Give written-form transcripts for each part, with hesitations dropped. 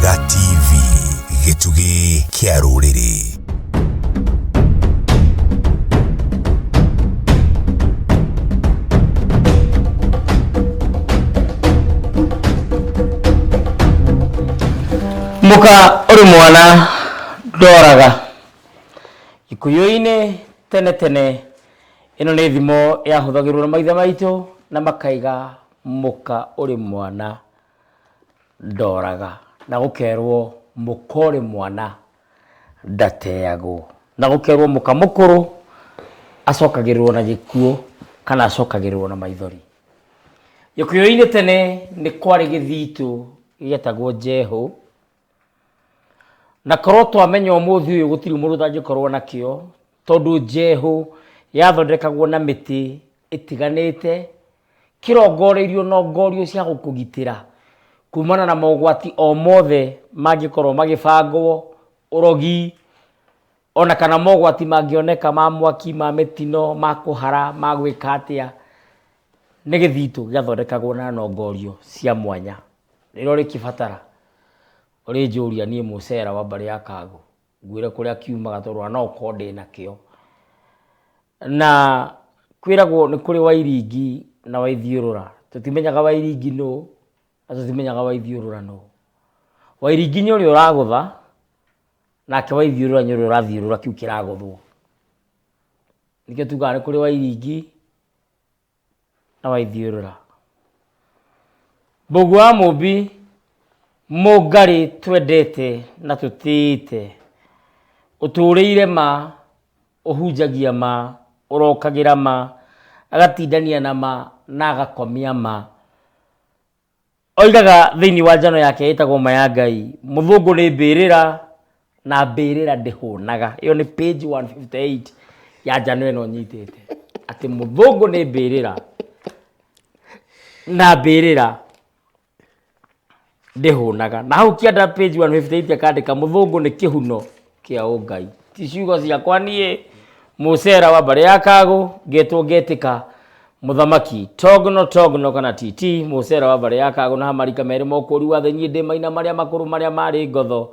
Mwega TV, gĩtugĩ kĩa rũrĩrĩ. Muka uri mwana ndoraga ikuyu-inĩ tene tene ino nĩ thimo yahuthagirwo na maithe maitũ na makaiga muka uri mwana ndoraga na gukerwo muka uri mwana ndateagwo na gukerwo muka mukuru acokagirwo na gĩkuũ kana acokagirwo na maithori. Ikuyu-inĩ tene nĩ kwarĩ gĩthitũ gĩetagwo njehu na korwo twamenya ũmũthĩ ũyũ gũtirĩ mũndũ ũtangĩkorwo nakĩo tondũ njehu yathondekagwo na mĩtĩ ĩtiganĩte kĩrongoreirio na ngorio cia gũkũgitĩra kumana na mogwati o mothe mangĩkorwo magĩbangwo ũrogi ona kana mogwati mangĩoneka ma mwaki ma mĩtino ma kũhara ma gwĩka atĩa. Nĩ gĩthitũ gĩathondekagwo na ngorio cia mwanya rĩrĩa rĩkĩbatara uri njuria nie mucera wa mbari ya kago ngwire kuria kiumaga torwa no konde nakio na kwiragwo ni kuri wairingi na waithiurura tutimenyaga wairingi no atutimenyaga waithiurura no wairingi ni uri uragutha nake waithiurura ni uri urathiurura kiu kiraguthwo nikio tugaga ni kuri wairingi na waithiurura. Mbugua Mumbi Mugari twendete na tutite uturĩire ma uhunjagia ma urokagira ma agatindania na ma na agakomia ma oigaga thĩinĩ wa njano yake ĩtagwo ma ya Ngai mũthũngũ nĩ mbĩrĩra na mbĩrĩra ndĩhũnaga. Iyo ni page 158 ya njano ĩno nyitĩte atĩ mũthũngũ nĩ mbĩrĩra na mbĩrĩra ndĩhũnaga na hau kĩanda page 158 akandĩka mũthũngũ nĩ kĩhuno kĩa ũngai. Ti ciugo ciakwa niĩ mucera wa mbari ya kago ngetwo ngetĩka Muthamaki Togno kana TT mucera wa mbari ya kago na hamarika merĩ mokũri wa thĩinĩ ndĩ maina marĩa makũrũ marĩa marĩ ngotho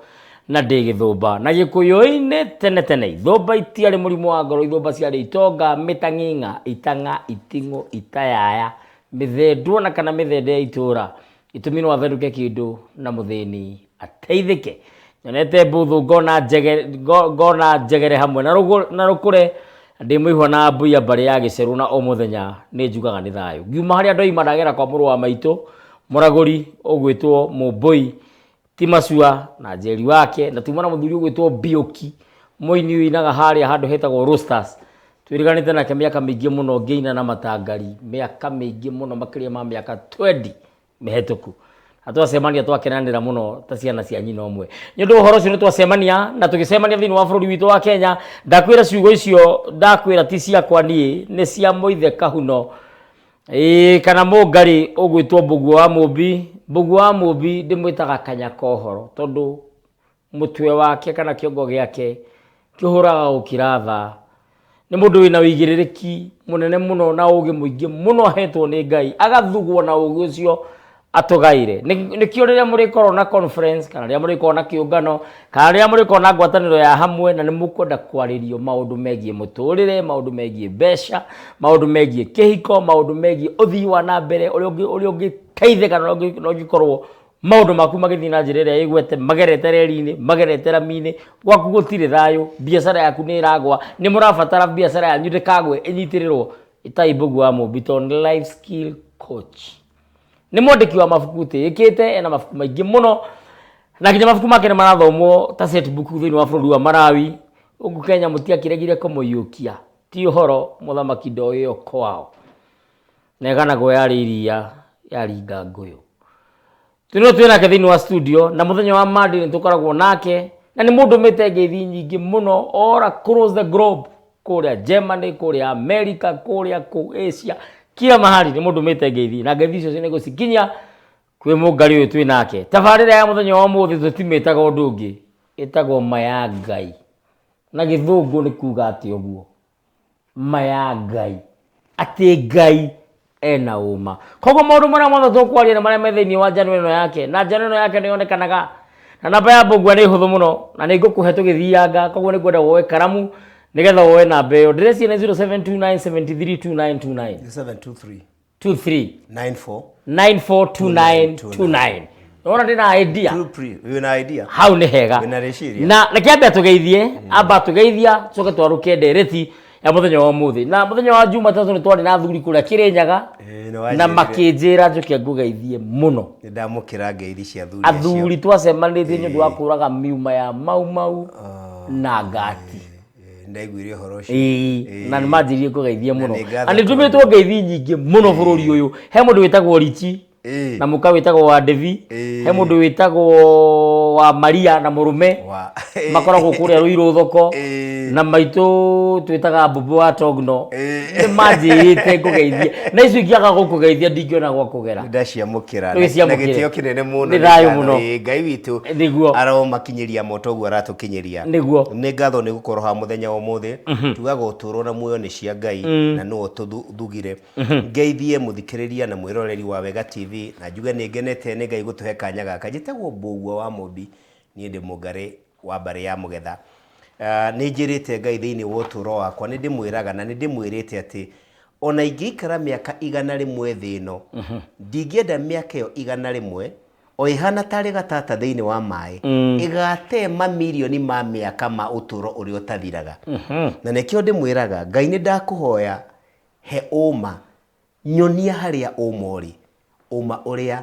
na ndĩ gĩthũmba na gĩkũyũ-inĩ tene tene ithũmba itiarĩ mũrimũ wa ngoro ithũmba ciarĩ itonga mĩtang'ing'a itang'a iting'ũ itayaya mĩthendwo na kana mĩthende ya itũra itumi no athenduke kindu na muthini ateithike. Nyonete mbuthu ngona njegere hamwe na rukure ndi muihwa na mbuya mbari ya giceru na o muthenya ni njugaga ni thayo ngiuma haria ndoima ndagera kwa mũrũ wa maitũ muragũri ũgwĩtwo Mumbi timacua na njeri wake na tumana mũthuri ũgwĩtwo Bioki mũini winaga haria handũ hetagwo Roosters twiriganite nake miaka mĩingĩ mũno ngĩina na matangari miaka mĩingĩ mũno makĩria ma miaka 20 mehetoku atwacemania twakenanira muno ta ciana cia nyina omwe ni ndu horo cio twacemania na tugicemania thini wa bururi witu wa Kenya ndakwira ciugo icio ndakwira ti ciakwa nie ni cia muithe kahuno kana mungari ugwitwo Mbugua wa Mumbi ndimwitaga kanya kohoro tondu mutwe wake kana kiongo giake kihuraga ukiratha ni mundu wina wigirereki munene muno na ugi muingi muno hetwo ni Ngai agathugwo na ugi ucio atogaire nikio riria muri korwo na conference kana riria muri korwo na kiungano kana riria muri korwo na ngwataniro ya hamwe na ni mukwenda kwaririo maundu megie muturire maundu megie besha maundu megie kihiko maundu megie uthii wa na mbere uri ungiteithika na ungikorwo maundu maku magithii na njira iria igwete magerete reri-ini magerete rami-ini gwaku gutire thayo biacara yaku ni iragwa ni murabatara biacara yanyu ndikagwe inyitirirwo itai Mbugua wa Mumbi ton life skill coach ni mwandiki wa mabuku tikite ena mabuku maingi muno na kinya mabuku make ni marathomwo ta set book thini wa bururi wa Marawi ugu Kenya mutiakiregire kumuyukia ti uhoro Muthamaki ndoyo kwao neganagwo yari iria yaringa nguyu tuno twinake thini wa studio na muthenya wa Monday ni tukoragwo nake na ni mundu mitengeithi nyingi muno all across the globe kuria Germany kuria America kuria ku Asia kila mahali ni mundu mitengeithi na ngeithi icio ni gucikinya kwi mungari uyu twinake tabarira ya muthenya wa muthi tutimitaga undu ungi itagwo ma ya Ngai na githungu ni kuga ati oguo ma ya Ngai ati Ngai ena uma kogo maundu maria mothe tukwaria na maria methini wa njano ino yake na njano ino yake nionekanaga na namba ya Mbugua nĩ hũthũ mũno na nĩ ngũkũhe tũgĩthianga koguo nĩ ngwenda woe karamu nigetha woe namba ĩyo ndĩreci nĩ 0729732929 942929 Ona ndina idea. Wina idea. Hau ni hega. Wina reciria. Na rekiambe tugeithie, amba tugeithia, coke twaruke ndereti ya muthenya wa muthi. Na muthenya wa Jumatatu ni twari na thuri kuria Kirinyaga. Na makinjira njuke ngugeithie muno. Ni ndamukira ngeithi cia thuri. Athuri twacemanirie nĩ ũndũ wa kũraga miuma ya mau na ngati. Ndaiguire horo ucio. Na nĩmanjirie kugeithia muno. Ani tumetwo ngeithi nyingĩ muno bũrũri ũyũ. He mũndũ wĩtagwo Richi. Na muka wĩtagwo wa Devi. He mũndũ wĩtagwo wa Maria na Mũrume. Makoragwo kũrĩa Ruiru thoko. Na maitũ twĩtaga Mbumbu wa Togno. Nĩmanjĩrĩte kũgeithia. Na icio ingĩaga gũkũgeithia ndingĩona gwa kũgera. Ndaciamũkĩra. Na gĩtĩo kĩnene mũno. Ngai witũ aromakinyĩria moto guo aratukinyĩria. Nĩ ngatho nĩ gũkorwo ha mũthenya ũmũthĩ. Tugaga ũtũũro na muoyo nĩ cia Ngai na no tũthugire. Ngeithie mũthikĩrĩria na mwĩroreri wa Wega TV na njuge nĩ ngenete nĩ Ngai gũtũhe kanya gaka. Njĩtagwo Mbugua wa Mumbi niĩ ndĩ mũngarĩ wa mbarĩ ya mũgetha. Nĩ njĩrĩte Ngai thĩinĩ wa ũtũũro wakwa nĩ ndĩmwĩraga na nĩ ndĩmwĩrĩte atĩ ona ingĩikara mĩaka 100 thĩ ĩno ndingĩenda mĩaka ĩyo 100 o ihana tarĩ gatata thĩinĩ wa maĩ ĩgate mamirioni ma mĩaka ma ũtũũro ũrĩa ũtathiraga. Na nĩkĩo ndĩmwĩraga Ngai nĩ ndakũhoya he ũma nyonia harĩa ũma ũrĩ ũma ũrĩa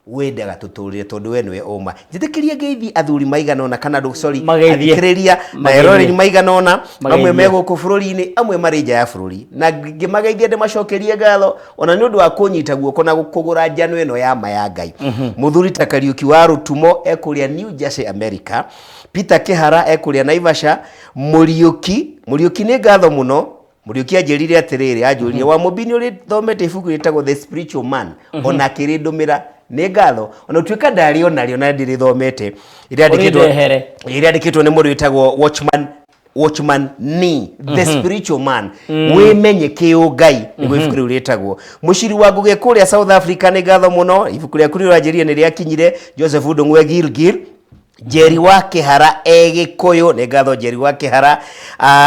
wendaga tũtũrĩre tondũ we nĩwe ũma. Njĩtĩkĩria ngeithi athuri maigana ona kana athikĩrĩria na eroreri maigana ona amwe megũkũ bũrũri-inĩ amwe marĩ nja ya bũrũri na ngĩmageithia ndĩmacokerie ngatho ona nĩ ũndũ wa kũnyita guoko na kũgũra njano ĩno ya ma ya Ngai. Mũthuri ta Kariuki wa Rutumo ekũrĩa New Jersey America. Peter Kĩhara ekũrĩa Naivasha. Mũriũki nĩ ngatho mũno. Mũriũki anjĩrire atĩrĩrĩ anjũria wa Mumbi nĩ ũrĩ thomete ibuku rĩtagwo The Spiritual Man ona kĩrĩ ndũmĩra nĩ ngatho ona tuĩka ndarĩo narĩo na ndĩrĩthomete ĩrĩa andĩkĩtwo nĩ mũndũ wĩtagwo Watchman Nee The Spiritual Man wĩmenye kĩũngai nĩguo ibuku rĩu rĩtagwo. Mũciri wa Ngũgĩ kũrĩa South Africa nĩ ngatho mũno ibuku rĩaku rĩranjĩrĩria nĩ rĩakinyire. Joseph Ndung'u Gilgil. Njeri wa Kĩhara Gĩkũyũ nĩ ngatho Njeri wa Kĩhara.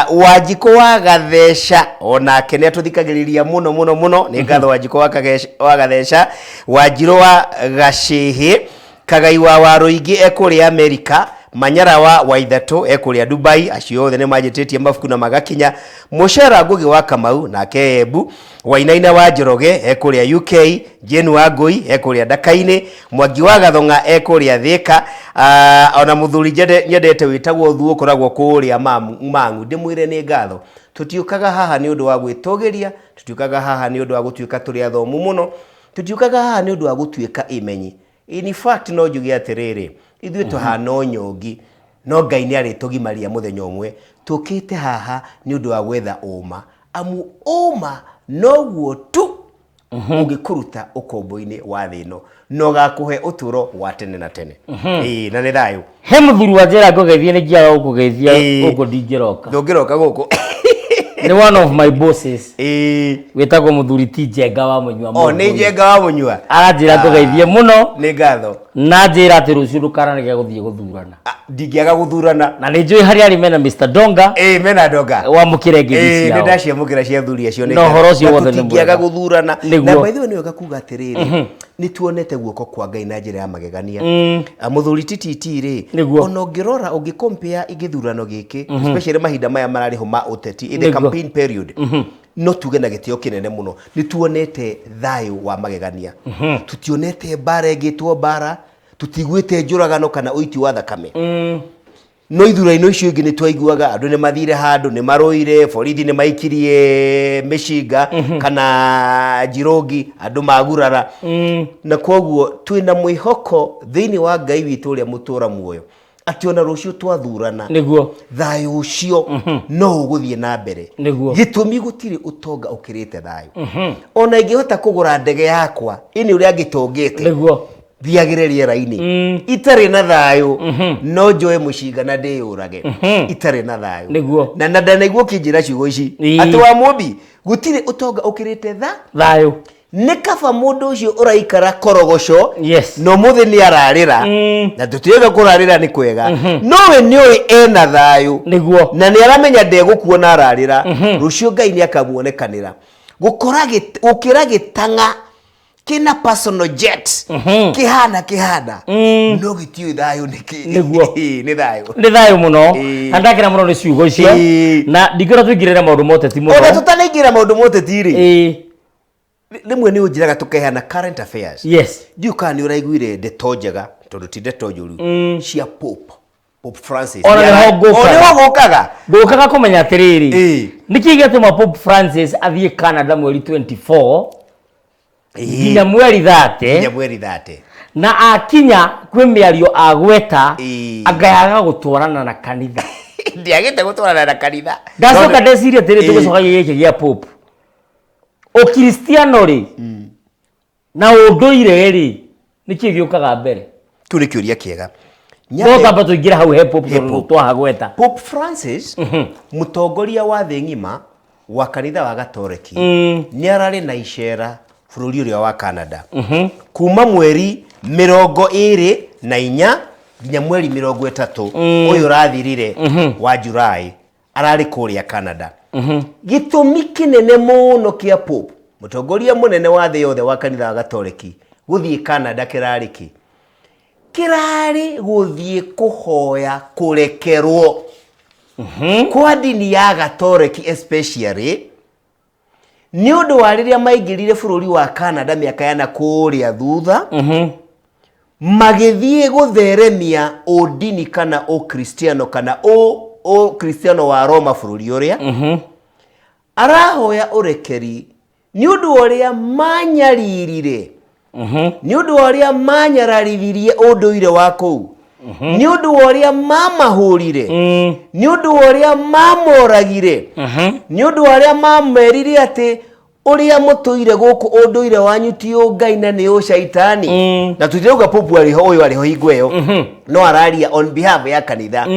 Wanjikũ wa Gatheca onake nĩ atũthikagĩrĩria mũno nĩ ngatho Wanjikũ wa Gatheca. Wanjirũ wa Gacĩhĩ. Kagai wa Warũingĩ ekũrĩa Amerika. Manyara wa Waithatũ ekũrĩa Dubai. Acio othe nĩ manjĩtĩtie mabuku na magakinya. Mũcera Ngũgĩ wa Kamau nake Embu. Wainaina wa Njoroge ekũrĩa UK. Jane wa Ngũi ekũrĩa Ndaka-inĩ. Mwangi wa Gathonga ekũrĩa Thĩka. Ona mũthuri nyendete wĩtagwo Thuo ũkoragwo kũrĩa Mang'u. Ndĩmwĩre nĩ ngatho tũtiũkaga haha nĩ ũndũ wa gwĩtũgĩria, tũtiũkaga haha nĩ ũndũ wa gũtuĩka tũrĩ athomu mũno, tũtiũkaga haha nĩ ũndũ wa gũtuĩka imenyi. In fact no njuge atĩrĩrĩ ithuĩ tũhana ũnyongi no Ngai nĩ arĩtũgimaria mũthenya ũmwe. Tũkĩte haha nĩ ũndũ wa gwetha ũma amu ũma noguo tu ũngĩkũruta ũkombo-inĩ wa thĩ ĩno no gakũhe ũtũũro wa tene na tene. Na nĩ thayũ. He mũthuri wa njĩra ngũgeithia nĩ ngĩaga gũkũgeithia gũkũ ndingĩroka. Ndũngĩroka gũkũ. Ni one of my bosses. Wĩtagwo mũthuri ti Njenga wa Mũnyua. Nĩ Njenga wa Mũnyua. Aranjĩra ngũgeithie mũno. Nĩ ngatho. Na njĩra atĩ rũciũ ndũkaranage gũthiĩ gũthurana. Ndingĩaga gũthurana. Na nĩ njũĩ harĩa arĩ mena Mr. Donga. Mena Donga. Wamũkĩre ngeithi ciao. Nĩ ndaciamũkĩra cia athuri acio. No horo ũcio wothe nĩ mwega. Ndingĩaga gũthurana. Na by the way nĩwe gakuga atĩrĩrĩ nĩ tuonete guoko kwa Ngai na njĩra ya magegania. Mũthuri titi ona ũngĩrora ũngĩcompare igĩthurano gĩkĩ especially mahinda maya mararĩ ho ma ũteti in the campaign period no tuge na gĩtĩo kĩnene mũno. Nĩ tuonete thayũ wa magegania. Tutionete mbara ĩngĩtwo mbara, tutigwĩte njũragano kana ũiti wa thakame. No ithurano icio ingĩ nĩ twaiguaga andũ nĩ mathire handũ nĩ marũire, borithi nĩ maikirie mĩcinga kana njirogi andũ magurara. Na kwoguo twĩna mwĩhoko thĩinĩ wa Ngai witũ ũrĩa mũtũũra muoyo atĩ ona rũciũ twathurana thayũ ũcio no ũgũthiĩ na mbere. Gĩtũmi gũtirĩ ũtonga ũkĩrĩte thayũ. Ona ingĩhota kũgũra ndege yakwa ĩnĩ ũrĩa ngĩtongete thiagĩre rĩera-inĩ itarĩ na thayũ no njoe mũcinga na ndĩyũrage itarĩ na thayũ. Na ndanaigua kĩnjĩra ciugo ici atĩ wa Mumbi gũtirĩ ũtonga ũkĩrĩte thayũ. nĩ kaba mũndũ ũcio ũraikara korogoco yes no mũthĩ nĩ ararĩra na tũtiũĩ kũrarĩra nĩ kwega no we nĩoĩ ena thayũ nĩguo na nĩ aramenya ndegũkuona ararĩra rũciũ Ngai nĩ akamuonekanĩra gũkĩra gĩtang'a kina personal jet kihana no gĩtiũĩ thayũ nĩguo nĩ thayũ mũno andakĩra mũno nĩ ciugo icio na ndingĩra tũingĩrĩre maũndũ moteti mũno ona tũtanaingĩra maũndũ moteti rĩ rĩmwe nĩ ũnjĩraga tũkehana current affairs yes ndiũ kana nĩ ũraiguire ndeto njega tondũ ti ndeto njũru cia Pope Francis ona nĩho ngũkaga kũmenya atĩrĩrĩ nĩkĩ gĩatũma Pope Francis athiĩ Canada mweri 24 nginya mweri 30 na akinya kwĩ mĩario agweta angayaga gũtwarana na kanitha ndiagĩte gũtwarana na kanitha ndacoka ndeciria atĩrĩ tũgĩcoka gĩkĩ gĩa Pope Ukristiano rĩ na ũndũire rĩ nĩkĩ gĩũkaga mbere kĩu nĩ kĩũria kĩega Bota tũingĩra hau he Pope twahagweta Pope Francis mũtongoria wa thĩ ng'ima wa kanitha wa Gatoreki nĩ ararĩ na icera bũrũri ũrĩa wa Canada kuma mweri 24 nginya mweri 30 ũyũ ũrathirire wa Julai ararĩ kũrĩa Canada gĩtũmi kĩnene mũno kĩa Pope mũtongoria mũnene wa thĩ yothe wa kanitha wa Gatoreki gũthiĩ Canada kĩrarĩ gũthiĩ kũhoya kũrekerwo kwa dini ya Gatoreki especially nĩ ũndũ wa rĩrĩa maingĩrire bũrũri wa Canada mĩaka ya nakũrĩa thutha magĩthiĩ gũtheremia ũdini kana ũkristiano kana ũkristiano wa Roma bũrũri ũrĩa arahoya ũrekeri nĩ ũndũ ũrĩa manyaririre nĩ ũndũ ũrĩa manyararithirie ũndũire wa kũu nĩ ũndũ ũrĩa mamahũrire nĩ ũndũ ũrĩa mamoragire nĩ ũndũ ũrĩa mamerire atĩ ũrĩa mũtũire gũkũ ũndũire wanyu ti Ngai na nĩ ũcaitani na tũtirauga Pope ũyũ arĩho hingo ĩyo no araria on behalf ya kanitha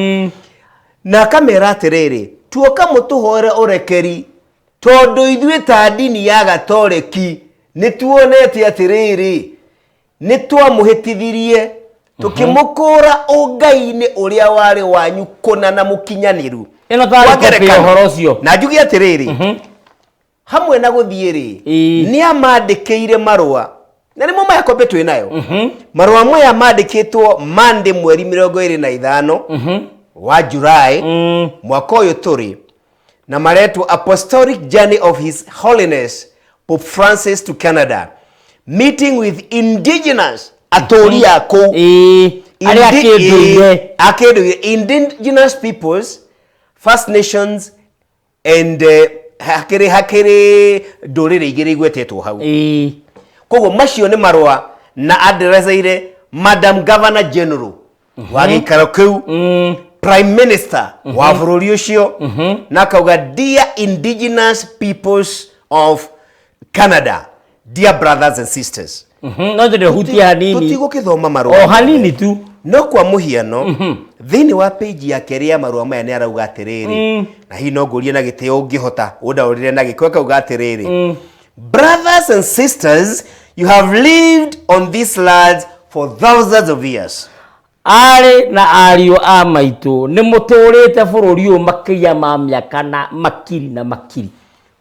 na kamera atĩrĩrĩ tuoka mũtũhoere ũrekeri tondũ ithuĩ ta dini ya Gatoreki nĩ tuonete atĩrĩrĩ nĩ twamũhĩtithirie tukimukura Ngai-inĩ ũrĩa warĩ wanyu kũna na mũkinyanĩru ĩno tarĩ kopi ya ũhoro ũcio na njugi atĩrĩrĩ hamwe na gũthiĩrĩ nĩ amandĩkĩire marũa na nĩmo maya kopi twĩ nayo marũa maya mandĩkĩtwo Monday mweri 25 wa July mwaka ũyũ tũrĩ na maretwo Apostolic Journey of His Holiness Pope Francis to Canada meeting with indigenous atoria ko indigenous peoples, First Nations and hakiri ndũrĩrĩ igĩrĩ igwetetwo hau koguo macio nĩ marũa na adresseire Madam Governor General wa gĩikaro kĩu Prime Minister wa bũrũri ũcio na kauga dear indigenous peoples of Canada, dear brothers and sisters. No ndĩ hutia hanini tutigũkĩthoma marũa hanini tu no kwa mũhiano thĩinĩ wa page ya kerĩ ya marũa maya nĩ arauga atĩrĩrĩ na hihi no ngũrie na gĩtĩo ũngĩhota ũndaũrĩre na gĩkwe kauga atĩrĩrĩ brothers and sisters, you have lived on this land for thousands of years. Arĩ na ariũ a maitũ nĩ mũtũrĩte bũrũri ũyũ makĩria ma mĩaka na makiri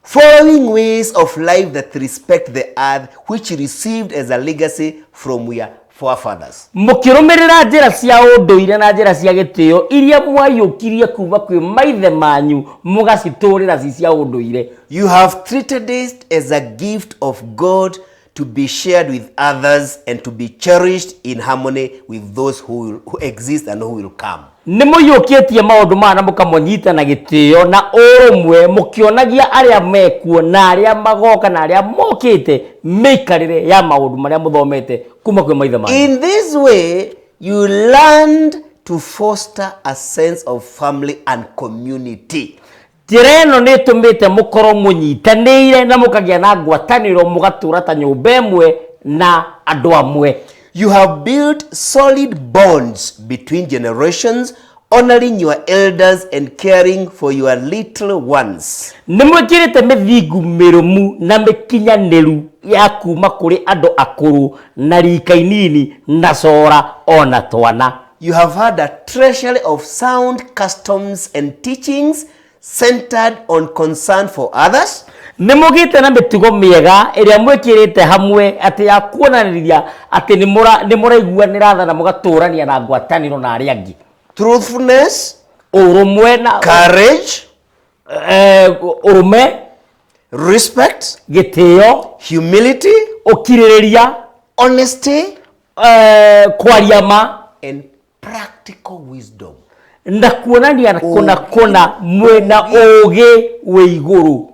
following ways of life that respect the earth which received as a legacy from your forefathers. Mũkĩrũmĩrĩra njĩra cia ũndũire na njĩra cia gĩtĩo iria mwayũkirie kuma kwĩ maithe manyu mũgacitũrĩra ci cia ũndũire. You have treated it as a gift of God to be shared with others and to be cherished in harmony with those who exist and who will come. Nĩ mũiyũkĩtie maũndũ maya na mũkamũnyita na gĩtĩo na ũrũmwe mũkĩonagia arĩa mekuo na arĩa magoka na arĩa mokĩte mĩikarĩre ya maũndũ marĩa mũthomete kuma kwĩ maithe manyu. In this way you learned to foster a sense of family and community. Njĩra ĩno nĩ ĩtũmĩte mũkorwo mũnyitanĩire na mũkagĩa na ngwatanĩro mũgatũra ta nyũmba ĩmwe na andũ amwe. You have built solid bonds between generations honoring your elders and caring for your little ones. Nimwekirite mithingu mirumu na mikinyanĩru ya kuma kuri andu akuru na rika inini na cora ona twana. You have had a treasury of sound customs and teachings centered on concern for others. Nimugite na mitugo miega iria mwekirite hamwe ati ya kuonaniria ati nimuraiguanira tha na mugaturania na ngwataniro na aria angi. Truthfulness, urumwe na courage, urume, respect, gitio, humility, ukiririria, honesty, kwariama, and practical wisdom. Na kuonania kuna mwena oge weiguru.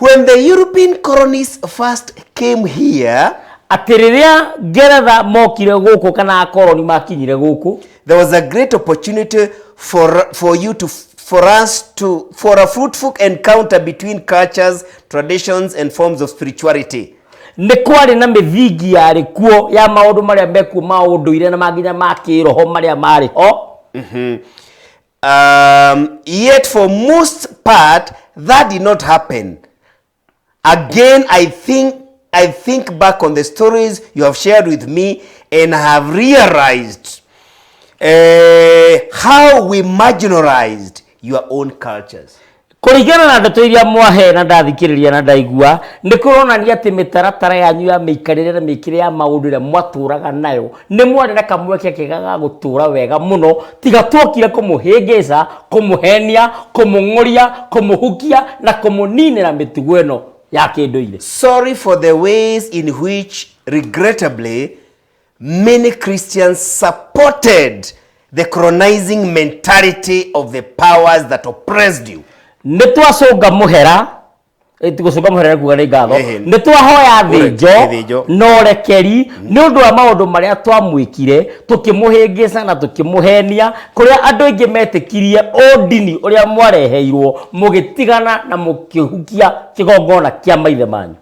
When the European colonies first came here, atiriria Ngeretha mokire guku kana koloni makinyire guku, there was a great opportunity for a fruitful encounter between cultures, traditions, and forms of spirituality. Ni kwari na mithingi yari kuo ya maundu maria meku maunduire na maginya makiroho maria mari ho. Yet for most part that did not happen. Again, I think back on the stories you have shared with me and have realized how we marginalized your own cultures. Kurigana na ndeto iria mwahe na ndathikiriria na ndaigua ni kuronania ati mitaratara yanyu ya miikarire na mikire ya maundu ria mwaturaga nayo ni mwarira kamweke kigaga gutura wega muno tiga twokire kumuhingisa kumuhenia kumung'oria kumuhukia na kumuninira mitugo eno ya kinduire. Sorry for the ways in which regrettably many Christians supported the colonizing mentality of the powers that oppressed you. Nitwacunga muhera tugucunga muhera kuga ni ngatho nitwahoya thinjo no rekeri ni undu wa maundu maria twamwikire tukimuhingisa na tukimuhenia kuria andu ingi metikirie odini uria mwareheirwo mugitigana na mukihukia kigongona kia maithe manyu.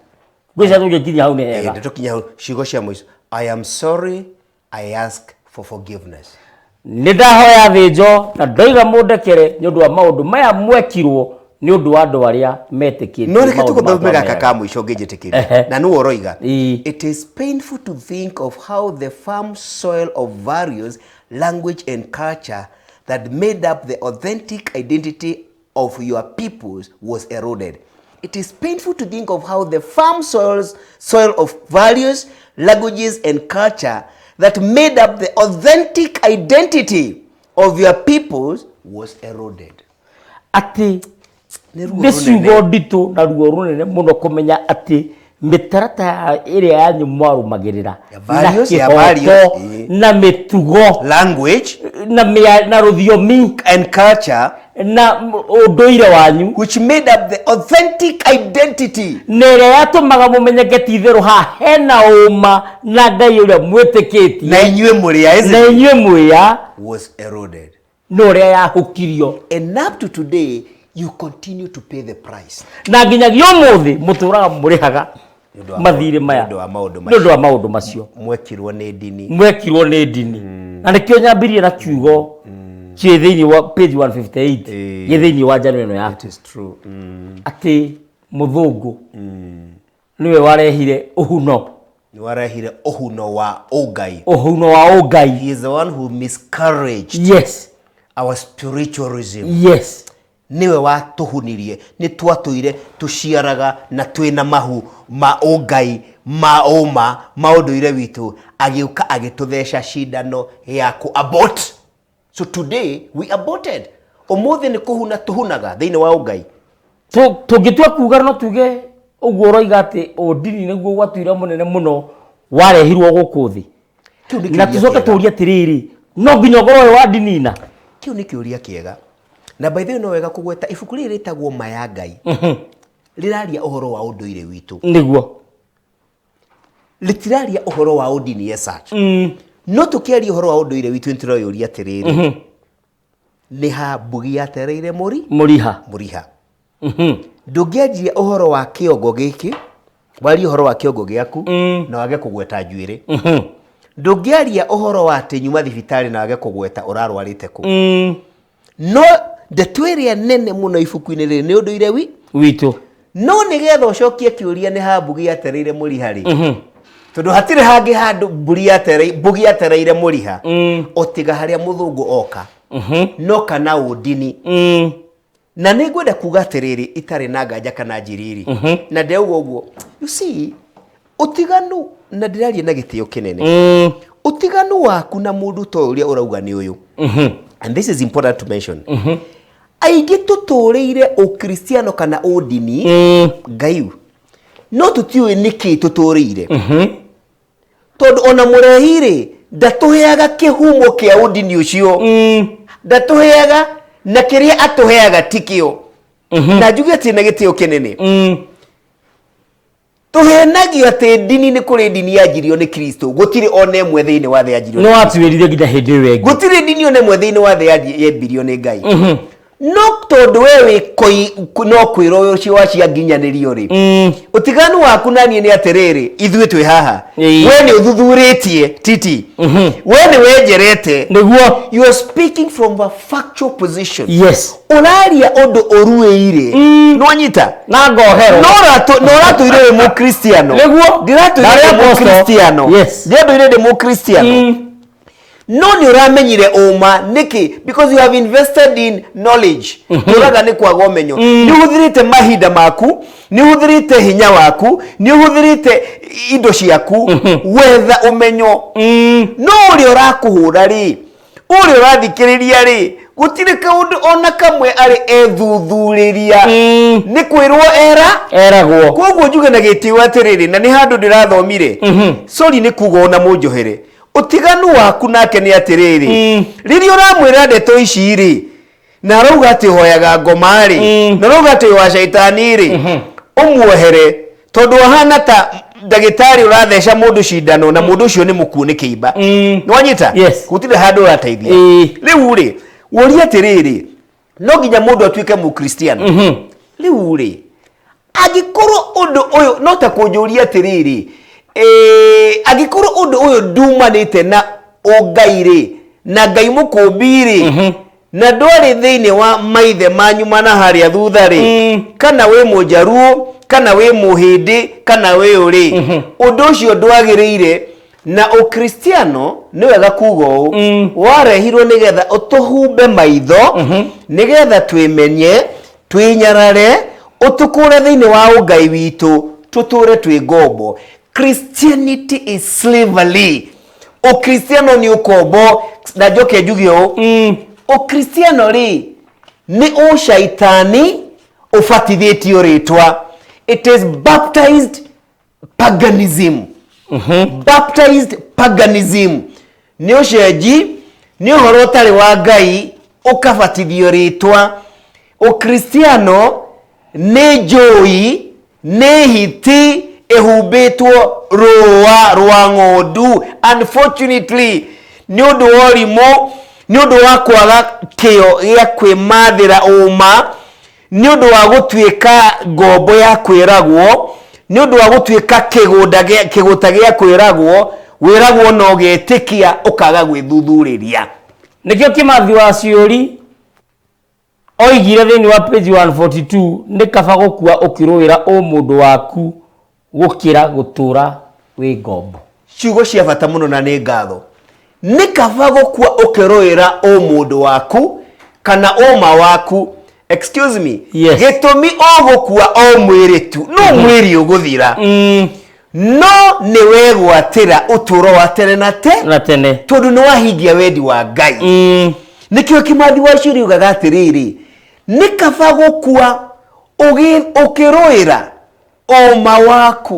Ngwiciria tungikinya hau ni hega tukinya hau ciugo cia muico. I am sorry, I ask for forgiveness. Nidahoya thinjo na ndoiga mundekere ni undu wa maundu maya mwekirwo ni undu wa andu aria metikite. No reke tukuthome Gaka ka muico ngijitikire na nu oroiga. It is painful to think of how the farm soil of values, language and culture that made up the authentic identity of your peoples was eroded. It is painful to think of how the farm soil of values, languages and culture that made up the authentic identity of your peoples was eroded. Ati nisugo ndito na ruo runene muno kumenya ati mitarata iria yanyu mwarumagirira na mitugo, language na ruthiomi and culture na unduire wanyu which made up the authentic identity nere yatumaga mumenyeke titheru ha hena uma na Ngai uria mwitikitie na inyue muria was eroded. No ria yahukirio and up to today you continue to pay the price. Na nginyagia umuthi muturaga murihaga mathire maya ndu wa maundu macio mwekirwo ni dini na nikio nyambirie na kiugo ki thiini wa page 158 gi thiini wa njano eno yake. It is true. Ati muthungu niwe warehire uhuno wa Ogai. He is the one who miscarried our spiritualism. Niwe watuhunirie ni twatuire tuciaraga na twina mahu ma Ogai maoma maunduire witu agiuka agituthesha shindano ya ku abort. So today we aborted. Umuthi ni kuhuna tuhunaga thiini wa Ogai. Tugitua kuga no tuge uguo roiga ati odini niguo gwatuira munene muno warehirwo guku thi. Na tucoke turia tiriri no nginya ngoro wa dinina. Kiu ni kiuria kiega. Na by the way no wega kugweta ibuku riri ritagwo Maya Ngai. Riraria uhoro wa unduire witu. Niguo. Litiraria uhoro wa udini such. No tukiaria uhoro wa unduire witu ntiroyuria tiriri. Ni ha mbugi yatereire muriha. Ndungianjia uhoro wa kiongo giki, wari uhoro wa kiongo giaku na wage kugweta njuiri. ndũngĩaria ũhoro wa atĩ nyuma thibitarĩ na wage kũgweta ũrarwarĩte kũ. No ndeto ĩrĩa nene mũno ibuku-inĩ rĩrĩ nĩ ũndũire witũ. No nĩgetha ũcokie kĩũria nĩ ha Mbugi atereire mũriha rĩ. Tondũ hatirĩ hangĩ handũ Mbugi atereire mũriha otiga harĩa mũthũngũ oka. No kana ũndini. Na nĩ ngwenda kuga atĩrĩrĩ itarĩ na nganja kana njiriri. Na ndeuga ũguo. You see, ũtiganu na ndĩraria na gĩtĩo kĩnene. Ũtiganu waku na mũndũ ta ũrĩa ũrauga nĩ ũyũ. And this is important to mention. Aingĩ tũtũrĩire ũkristiano kana ũndini Ngai. No tũtiũĩ nĩkĩ tũtũrĩire. Tondũ ona mũrehi rĩ ndatũheaga kĩhumo kĩa ũndini ũcio. Ndatũheaga na kĩrĩa atũheaga tikĩo. Na njuge atĩ na gĩtĩo kĩnene. Tũhenagio atĩ ndini nĩ kũrĩ ndini yanjirio nĩ Kristo. Gũtirĩ ona ĩmwe thĩinĩ wa thĩ yanjirio. No atuĩrire nginya hĩndĩ ĩyo ĩngĩ. Gũtirĩ ndini ona ĩmwe thĩinĩ wa thĩ yambirio nĩ Ngai. No tondũ wewe no kwĩrwo ũcio wacia nginyanĩrio rĩ. Ũtiganu waku na niĩ nĩ atĩrĩrĩ ithuĩ twĩ haha. We nĩ ũthuthurĩtie titi. We nĩ wenjerete. Nĩguo. You are speaking from a factual position. Yes. Ũraria ũndũ ũruĩire. Nĩwanyita. Na ngohero. No ratũire wĩ mũkristiano. Nĩguo. Ndiratũire wĩ mũkristiano. Yes. Ndiratũire ndĩ mũkristiano. No nĩ ũramenyire ũma nĩkĩ because you have invested in knowledge. Ũraga nĩ kwaga ũmenyo. Nĩ ũhũthĩrĩte mahinda maku, nĩ ũhũthĩrĩte hinya waku, nĩ ũhũthĩrĩte indo ciaku wetha ũmenyo. No ũrĩa ũrakũhũra rĩ, ũrĩa ũrathikĩrĩria rĩ, gũtirĩ kaũndũ ona kamwe arĩ ethuthurĩria. Nĩ kwĩrwo eragwo. Koguo njuge na gĩtĩo atĩrĩrĩ na nĩ handũ ndĩrathomire. Sorry nĩ kuga ona mũnjohere. Ũtiganu waku nake nĩ atĩrĩrĩ. Rĩrĩa ũramwĩra ndeto ici rĩ na arauga atĩ hoyaga ngoma rĩ na arauga atĩ wa shaitani rĩ ũmuohere tondũ ahana ta ndagĩtarĩ ũratheca mũndũ cindano na mũndũ ũcio nĩ mũkuũ nĩ kĩimba. Nĩwanyita? Gũtirĩ handũ ũrateithia. Rĩu rĩ ũria atĩrĩrĩ no nginya mũndũ atuĩke mũkristiano. Rĩu rĩ angĩkorwo ũndũ ũyũ no ta kũnjũria atĩrĩrĩ angĩkorwo ũndũ ũyũ ndumanĩte na ũngai rĩ na Ngai mũkũmbi rĩ na ndwarĩ thĩinĩ wa maithe manyu mana harĩa thutha rĩ kana wĩ mũnjaruo kana wĩ mũhĩndĩ kana wĩ ũrĩ ũndũ ũcio ndwagĩrĩire na ũkristiano nĩ wega kuga ũũ warehirwo nĩgetha ũtũhumbe maitho nĩgetha twĩmenye twĩnyarare ũtũkũre thĩinĩ wa ũngai witũ tũtũre twĩ ngombo. Christianity is slavery. O Cristiano ni ukombo na joke jugio. O Cristiano ri ni o shaitani ufatithĩtio rĩtwa. It is baptized paganism. Baptized paganism. Ni ũcenji ni ũhoro ũtarĩ wa Ngai ũkabatithio rĩtwa. O Cristiano ni njũi ni hiti ehubetwo rwa ng'ondu. Unfortunately ni ũndũ wa ũrimũ ni ũndũ wa kwaga kĩyo gĩa kwĩmathĩra ũma ni ũndũ wa gũtuĩka ngombo ya kwĩragwo ni ũndũ wa gũtuĩka kĩgũta gĩa kwĩragwo wĩragwo no getĩkia ũkaga gwĩthuthurĩria. Nĩkĩo Kĩmathi wa Ciũri oigire thĩinĩ wa page 142 nĩ kaba gũkua ũkĩrũĩra mũndũ waku gũkĩra gũtũra wĩ ngombo. Ciugo cia bata mũno na nĩ ngatho. Nĩ kaba gũkua ũkĩrũĩra mũndũ waku kana ũma waku. Excuse me. Yes. Gĩtũmi gũkua mwĩrĩ tu no mwĩrĩ ũgũthira. No nĩ wegwatĩra ũtũro wa tene na tene tondũ nĩ wahingia wendi wa Ngai. Nĩkĩo Kĩmathi wa Ciũri ugaga atĩrĩrĩ nĩ kaba gũkua ũkĩrũĩra oma waku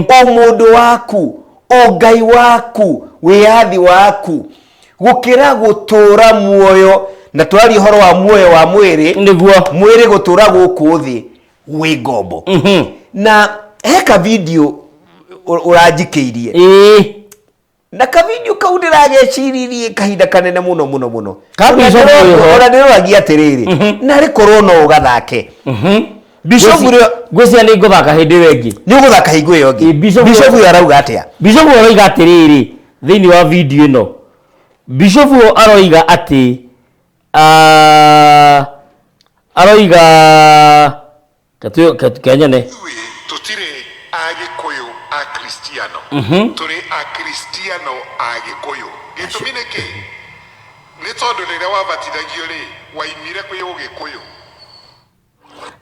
o mũndũ waku o Ngai waku wĩyathi waku gũkĩra gũtũra muoyo na twari ũhoro wa muoyo wa mwĩrĩ nĩguo mwĩrĩ gũtũra gũkũ thĩ wĩ ngombo. Na heka video ũranjikĩirie na ka video kau ndĩrageciririe kahinda kanene mũno ona ndĩroragia atĩrĩrĩ na rĩkorwo no ũgathake. Bishop gwĩcia nĩ ngũthaka hĩndĩ ĩyo ĩngĩ. Nĩ ũgũthaka hingo ĩyo ĩngĩ. Bishop arauga atĩa? Bishop arauga atĩrĩrĩ thĩinĩ wa video ĩno Bishop aroiga atĩ aroiga kanyone tutire agĩkũyũ a Kristiano tũrĩ a Kristiano agĩkũyũ gĩtũmi nĩkĩ nĩ tondũ rĩrĩa wabatithagio rĩ waimire kwĩ ũgĩkũyũ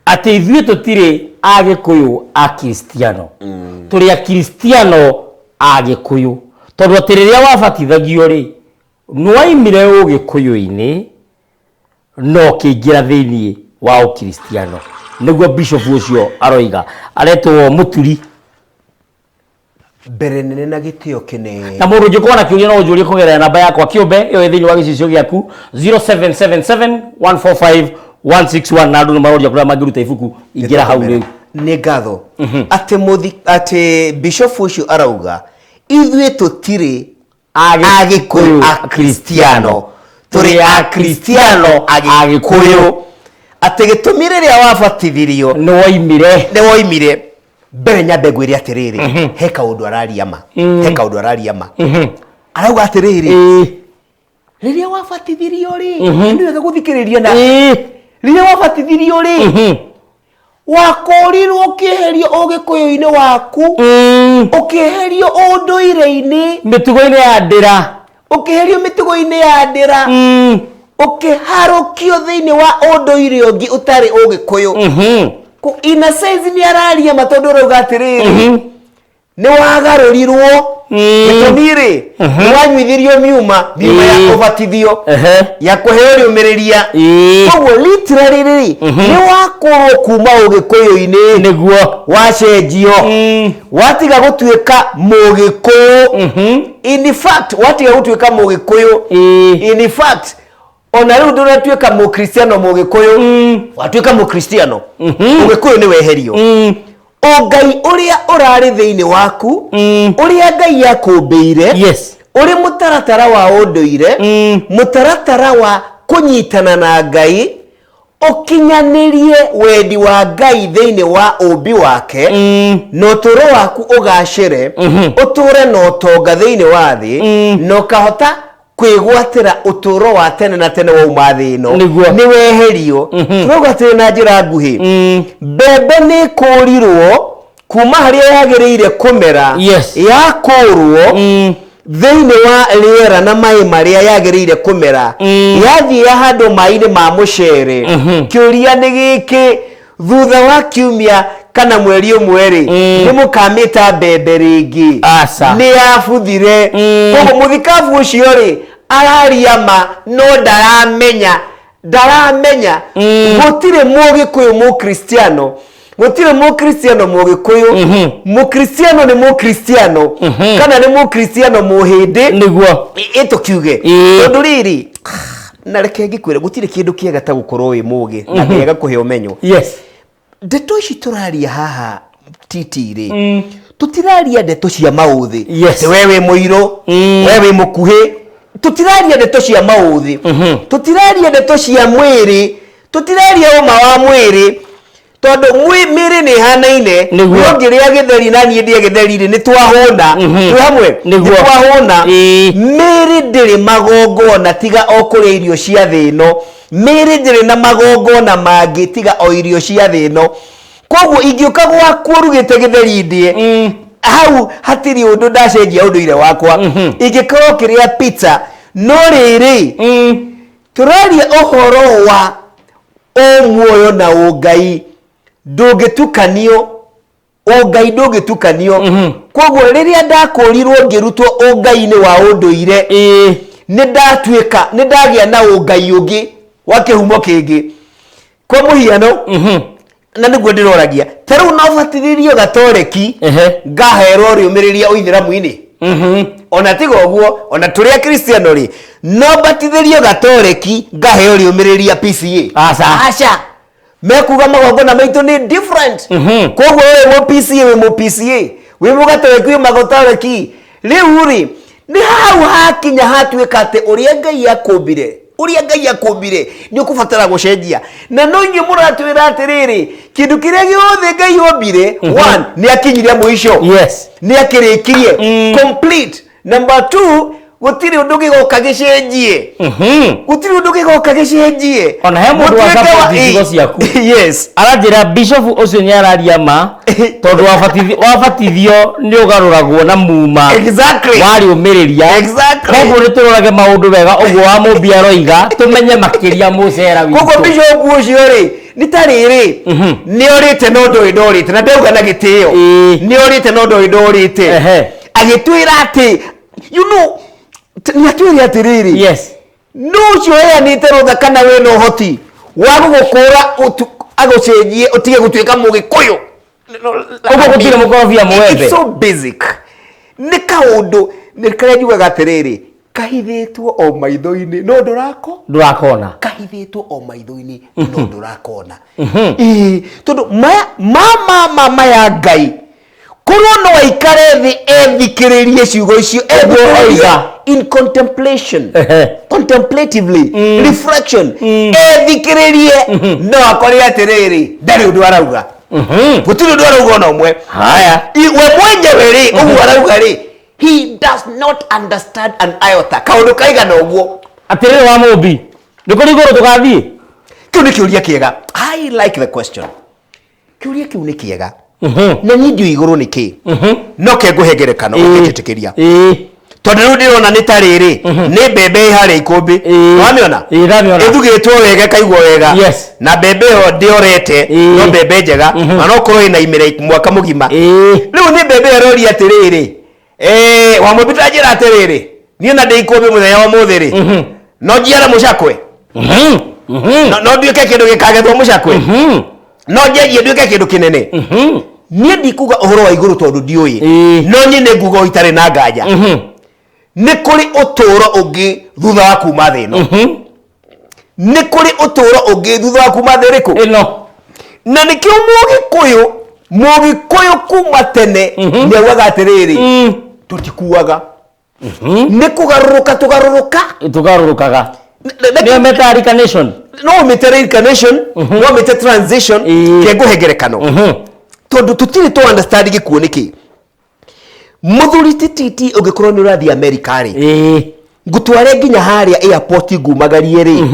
atĩ ithuĩ tũtirĩ agĩkũyũ a Kristiano tũrĩ a Kristiano agĩkũyũ tondũ atĩ rĩrĩa wabatithagio rĩ nĩwaimire ũgĩkũyũ-inĩ no kĩingĩra thĩinĩ wa ũkristiano nĩguo bishop ũcio aroiga aretwo mũturi mbere nene na gĩtĩo kĩnene na mũndũ ũngĩkorwo na kĩũria no ũnjũrie kũgerera namba yakwa kĩũmbe ĩyo thĩinĩ wa gĩcicio gĩaku 0777145161 na andũ nĩ maroria kũrĩa mangĩruta ibuku ingĩra hau rĩu nĩ ngatho atĩ bishop ũcio arauga ithuĩ tũtirĩ agĩkũyũ a Kristiano tũrĩ a Kristiano agĩkũyũ atĩ gĩtũmi rĩrĩa wabatithirio nĩ woimire mbere nyambe ngwĩre atĩrĩrĩ he kaũndũ araria ma arauga atĩrĩrĩ rĩrĩa wabatithirio rĩ nĩ wega gũthikĩrĩria na rĩrĩa wabatithirio rĩ wakorirwo ũkĩeherio ũgĩkũyũ-inĩ waku ũkĩeherio ũndũire-inĩ mĩtugo-inĩ ya ndĩra ũkĩeherio mĩtugo-inĩ ya ndĩra ũkĩharũkio thĩinĩ wa ũndũire ũngĩ ũtarĩ ũgĩkũyũ in a sense nĩ araria matondũ ũrauga atĩrĩrĩ nĩ wagarũrirwo gĩtũmi rĩ nĩ wanyuithirio miuma ya ũbatithio ya kũheo rĩũmĩrĩria koguo literally rĩ nĩ wakorwo kuma ũgĩkũyũ-inĩ nĩguo wacenjio watiga gũtuĩka mũgĩkũyũ in fact watiga gũtuĩka mũgĩkũyũ in fact ona rĩu ndũratuĩka mũkristiano mũgĩkũyũ watuĩka mũkristiano ũgĩkũyũ nĩ weherio Ngai ũrĩa ũrarĩ thĩinĩ waku ũrĩa Ngai yakũmbĩire ũrĩ mũtaratara wa ũndũire mũtaratara wa kũnyitana na Ngai ũkinyanĩrie wendi wa Ngai thĩinĩ wa ũmbi wake na ũtũũro waku ũgacĩre ũtũũre na ũtonga thĩinĩ wa thĩ na ũkahota kwĩgwatĩra ũtũũro wa tene na tene wauma thĩ ĩno nĩ weherio tũrauga atĩrĩ na njĩra nguhĩ mbembe nĩ ĩkũrirwo kuma harĩa yagĩrĩire kũmera yakũrwo thĩinĩ wa rĩera na maĩ marĩa yagĩrĩire kũmera yathiĩ yahandwo maĩ-inĩ ma mũcere kĩũria nĩ gĩkĩ thutha wa kiumia kana mweri ũmwe rĩ nĩ mũkamĩta mbembe rĩngĩ nĩ yabuthire koguo mũthikabu ũcio rĩ araria ma no ndaramenya gũtirĩ mũgĩkũyũ mũkristiano gũtirĩ mũkristiano mũgĩkũyũ mũkristiano nĩ mũkristiano kana nĩ mũkristiano mũhĩndĩ nĩguo ĩtũkiuge tondũ rĩrĩ na reke ngĩkwĩre gũtirĩ kĩndũ kĩega ta gũkorwo wĩ mũgĩ na kĩega kũhe ũmenyo ndeto ici tũraria haha titi-rĩ tũtiraria ndeto cia maũthĩ we wĩ mũirũ we wĩ mũkuhĩ tũtiraria ndeto cia maũthĩ tũtiraria ndeto cia mwĩrĩ tũtiraria ũma wa mwĩrĩ tondũ mĩĩrĩ nĩ ihanaine no ngĩrĩa gĩtheri na niĩ ndĩe gĩtheri-rĩ nĩ twahũna twĩ hamwe nĩ twahũna mĩĩrĩ ndĩrĩ magongona tiga o kũrĩa irio cia thĩ ĩno mĩĩrĩ ndĩrĩ na magongona mangĩ tiga o irio cia thĩ ĩno koguo ingĩũka gwaku ũrugĩte gĩtheri ndĩe hau hatirĩ ũndũ ndacenjia ũndũire wakwa ingĩkorwo kĩrĩa pizza no rĩrĩ tũraria ũhoro wa ũmuoyo na ũngai ndũngĩtukanio ũngai ndũngĩtukanio koguo rĩrĩa ndakũrirwo ngĩrutwo ũngai-inĩ wa ũndũire nĩ ndagĩa na ũngai ũngĩ wa kĩhumo kĩngĩ kwa mũhiano na nĩguo ndĩroragia ta rĩu no batithĩrio gatoreki ngaherwo rĩũmĩrĩria ũithĩramu-inĩ ona tiga ũguo ona tũrĩ a Kristiano rĩ no batithĩrio gatoreki ngaheo rĩũmĩrĩria PCA aca mekuga magongona maitũ nĩ different koguo wĩ mũ PCA wĩ mũgatoreki wĩ magotoreki rĩu rĩ nĩ hau hakinya hatuĩka atĩ ũrĩa Ngai akũmbire nĩ ũkũbatara gũcenjia na no inyuĩ mũratwĩra atĩrĩrĩ kĩndũ kĩrĩa gĩothe Ngai ombire one nĩ akinyire mũico nĩ akĩrĩkirie complete Number 2, gutiri undu gigoka gicenjie. Gutiri undu gigoka gicenjie. Ona he mundu wa support igo ciaku. Yes. Aranjira bishop ucio ni araria ma tondu wabatithio ni ugaruragwo na muma. Exactly. Wari umiriria. Exactly. Koguo ni turorage maundu wega uguo wa Mumbi aroiga tumenye makiria mucera witu. Koguo bishop ucio ri ni tariri ni orite no ndorite na ndauga na gitio ni orite no ndorite agitwira ati you know ni atwira atiriri yes no cio ni terotha kana we no hoti wa gukura agucenjie utige gutwika mugikuyu koguo gutire mukorofia mwembe. It's so basic ni kaundu ni kare njugaga atiriri kahithitwo o maitho-ini no ndurakona kahithitwo o maitho-ini no ndurakona tondu mama ya Ngai korwo no aikare thi ethikiririe ciugo icio oiga in contemplation contemplatively reflection ethikiririe no akore atiriri ndari undu arauga gutiri undu arauga ona umwe haya we mwenyewe ri ugu arauga ri he does not understand an iota kaundu kaiga na uguo atiriri wa Mumbi nikuri iguru tugathie kiu ni kiuria kiega. I like the question. Kiuria kiu ni kiega na ndio iguru ni ki no ke nguhengerekano ukitikiria tondu ru ndirona ni tariri ni bebe hari ikumbi wamiona ithugitwo wega kaigwo wega na bebe yo ndiorete no bebe njega no korwo ina imire mwaka mugima riu ni bebe erori atiriri wa mubita njira atiriri ni na ndi ikumbi muthenya wa muthiri no njiara mucakwe no nduike kindu gikagethwo mucakwe no njenjie nduike kindu kinene nie ndikuga uhoro wa iguru tondu ndiui no nyine ngugo itare na nganja ni kuri uturo ungi thutha wa kuma thi no ni kuri uturo ungi thutha wa kuma thi riku ino na nikio mugikuyu kuma tene ni augaga atiriri tutikuaga ni kugaruruka tugarurukaga ni meta reincarnation no meta reincarnation no meta transition ke nguhengerekano tondu tutiri to understand gikuo niki muthuri tititi ugikorwo ni urathi America ri ngutware nginya haria airport ngumagarie ri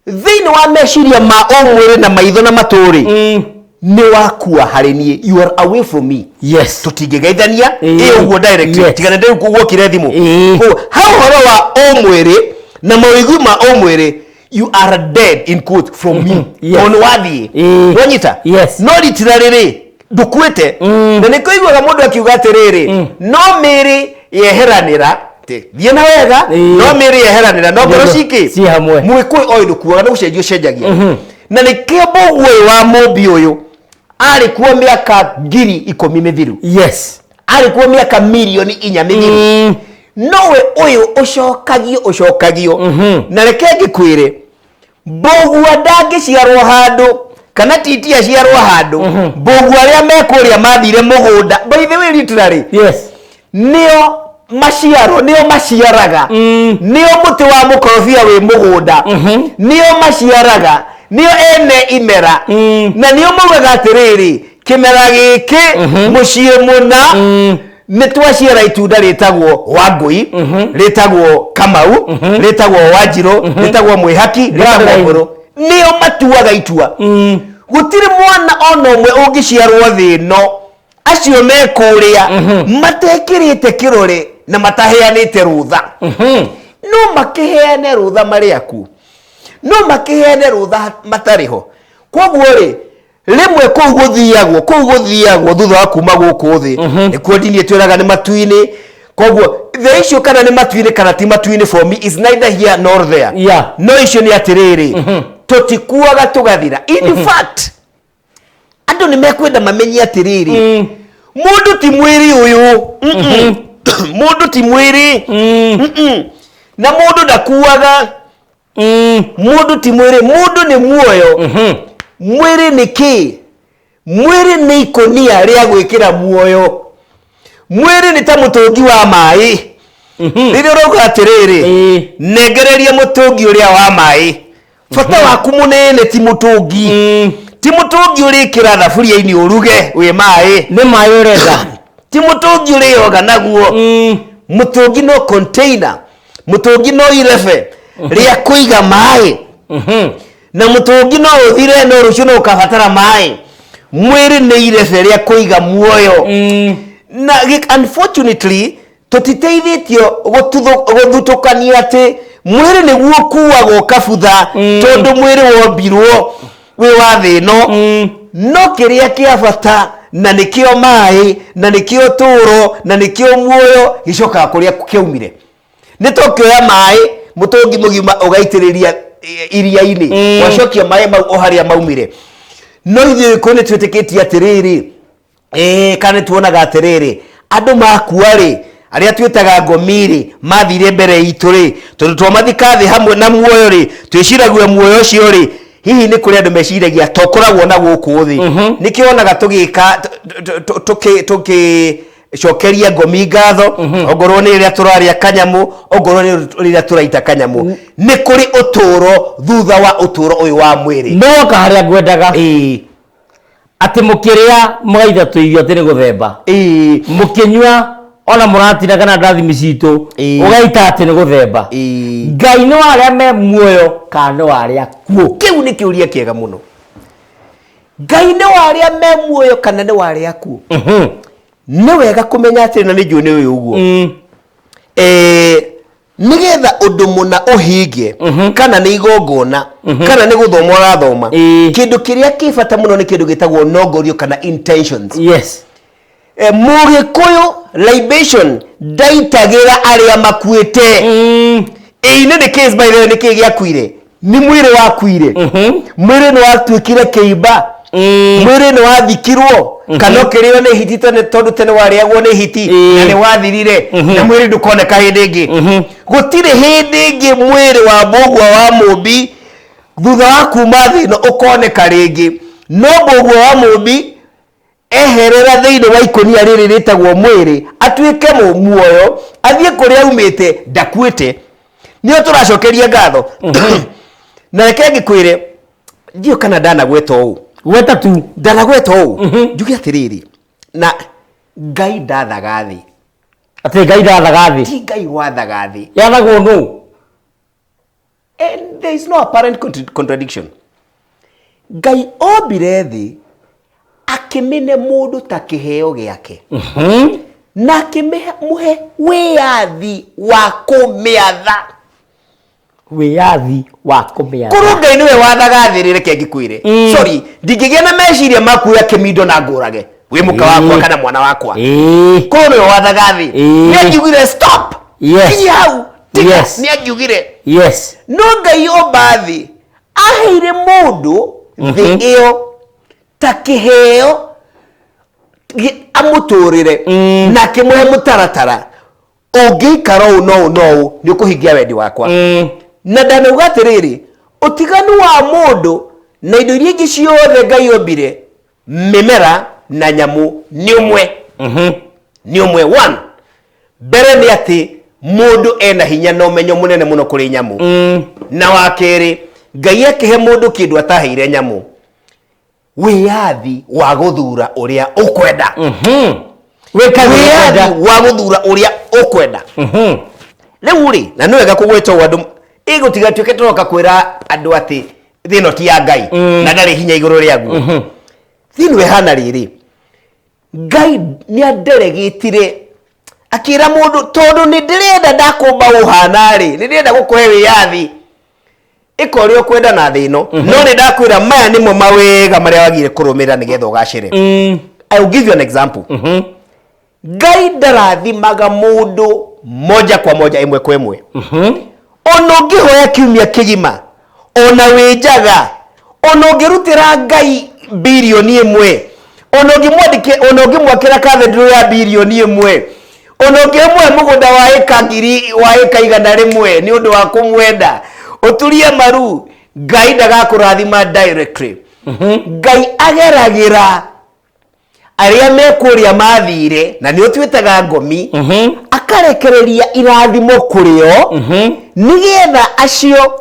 thini wa meciria ma omwire na maitho na maturi ni wakua hari nie you are away from me yes tutingegeithania uguo direct tigana ndio kuguo kire thimu how horo wa omwire na mawigwi ma omwire you are dead in quote from me on wathi wanyita no litirariri ndukwete na nikoigwaga mundu akiuga atiriri no miri yeheranira thie na wega no miri yeheranira no ngoro ciki si hamwe mwikui oi ndukuaga no gucenjio cenjagia na nikio Mbugua wa Mumbi uyu ari kuo miaka 10,000 mithiru yes ari kuo miaka milioni 4 mithiru nowe uyu ucokagio na reke ngikwire Mbugua ndangiciarwo handu kana titia ciarwo handu Mbugua aria mekuria mathire mugunda by the way literally yes nio maciaraga nio muti wa mukorofia wi mugunda nio maciaraga nio ene imera na nio mugaga atiriri kimera giki mucie muna nitwaciara itunda ritagwo Wangui ritagwo Kamau ritagwo Wanjiru ritagwo Mwihaki ritagwo Mburu nio matuaga itua gutiri mwana ona umwe ungiciarwo thi no acio mekuria matekirite kirore na mataheanite rutha no makiheane rutha mariaku no makiheane rutha matariho koguo ri rimwe kuu guthiagwo thutha wa kuma guku thi nikuo ndini twiraga ni matuini koguo the issue kana ni matuini kana ti matuini for me is neither here nor there no issue ni atiriri tutikuaga tugathira in fact andu ni mekwenda mamenye atiriri mundu ti mwiri uyu mundu ti mwiri na mundu ndakuaga mundu ti mwiri mundu ni muoyo mwiri ni ki mwiri ni ikonia ria gwikira muoyo mwiri ni ta mutungi wa mai ririo roga atiriri nengereria mutungi uria wa mai fata waku munene ti mutungi urikira thaburia-ini uruge wi mai ni mai urenda ti mutungi urioga naguo mutungi no container, mutungi no irebe ria kuiga mai na mutungi no uthire no rucio no ukabatara mai mwiri ni irebe ria kuiga muoyo na unfortunately tutiteithitio guthutukania ati mwiri niguo kuagwo kabutha tondu mwiri wombirwo wi wa thino no kiria kia bata na nikio mai na nikio turo na nikio muoyo gicoka kuria kiaumire nitokioya mai mutungi mugima ugaitiriria iria-ini wacokia mai mau oharia maumire no ithuĩ ko nĩ twĩtĩkĩtie atiriri kana tuonaga atiriri andu makua ri aria twitaga ngomiri mathire mbere itu ri tondu twamathika thi hamwe na muoyo ri twicirague muoyo ucio ri hihi ni kuri andu meciragia tokoragwo na guku thi nikionaga tugika cokeria ngomi ngatho ongorwo ni ria turaria kanyamu ongorwo ni ria turaita kanyamu ni kuri uturo thutha wa uturo uyu wa mwiri no kaharia ngwendaga ati mukiria mwaitha tuithio ati ni guthemba mukinywa ona muratira kana ndathimi citu ugaita ati ni guthemba ngai no aria me muoyo kana aria kuo kiu ni kiuria kiega muno ngai no aria me muoyo kana ni aria kuo ni wega kumenya ati na ni njui ni uyu uguo nigetha undu muna uhingie kana ni igongona kana ni guthoma urathoma kindu kiria kibata muno ni kindu gitagwo nogorio kana intentions. Yes. Mugikuyu libation daitagira aria makuite ine the case by the ni kigia kuire ni mwire wa kuire mwire no atwikire keiba mwire no wathikirwo kana kirio ni hitito ni tondu tene wariagwo ni hiti na ni wathirire na mwire ndukoneka hindi ingi gutire hindi ingi mwire wa Mbugua wa Mumbi thutha wa kuma thino ukoneka ringi no Mbugua wa Mumbi eherera thiini wa ikonia riri ritagwo mwiri atwike muoyo athie kuria umite ndakuite nio turacokeria ngatho na reke ngikwire ndio kana ndana gweta uu gweta tu ndana gweta uu njugi atiriri na ngai ndathaga thi ati ngai ndathaga thi ti ngai wathaga thi yathagwo no and there is no apparent contradiction ngai ombire thi akimene mundu ta kiheo giake na akimuhe wiathi wa kumiatha wiathi wa kumiatha kuru ngai niwe wathaga thi rire kengikwire sorry ndingigia na meciria makuya kimindo na ngurage wi muka wakwa kana mwana wakwa kuru niwe wathaga thi ni njugire stop yes yes ni njugire yes no ngai obathi aheire mundu thi iyo ta kiheo amuturire na kimwe mutaratara ungikara no ni ukuhingia wendi wakwa na ndanoga atiriri utiganu wa mundu na indo iria ingi ciothe ngai ombire mimera na nyamu ni umwe one mbere ni ati mundu ena hinya na umenyo munene muno kuri nyamu na wakeri ngai akihe mundu kindu ataheire nyamu wiathi wa guthura uria ukwenda wiathi wa guthura uria ukwenda riu ri na niwega kugweta andu igutiga tuke turoka kwira andu ati thino ti ya ngai na ndari hinya iguru riagu thino ehana riri ngai ni anderegitire akira mundu tondu ni ndirenda ndakumba uhana ri ni ndirenda gukuhe wiathi ikorio kwenda na thino no ni ndakwira maya nimo mawega maria wagire kurumira nigetha ugacire I will give you an example ngai ndarathimaga mundu moja kwa moja imwe kwa imwe ono ngihoya kiumia kigima ona winjaga ono ngirutira ngai bilioni imwe ono ngimwandike ono ngimwakira kathedro ya bilioni imwe ono ngimwe mugunda wa eka ngiri wa eka igana rimwe ni undu wa kumwenda uturie maru ngai ndagakurathima directly ngai ageragira aria mekuria mathire na ni utwitaga ngomi akarekereria irathimo kurio nigetha acio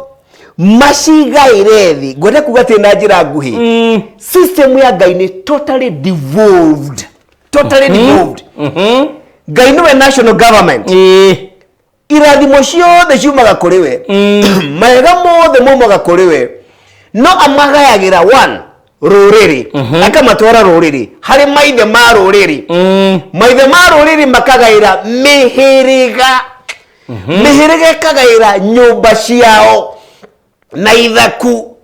macigaire thi ngwenda kuga ati na njira nguhi system ya ngai ni totally devolved Ngai niwe national government irathimo ciothe ciumaga kuri we mega mothe maumaga kuri we no amagayagira one ruriri akamatwara ruriri hari maithe ma ruriri maithe ma ruriri makagaira mihiriga mihiriga kagaira nyumba ciao na ithaku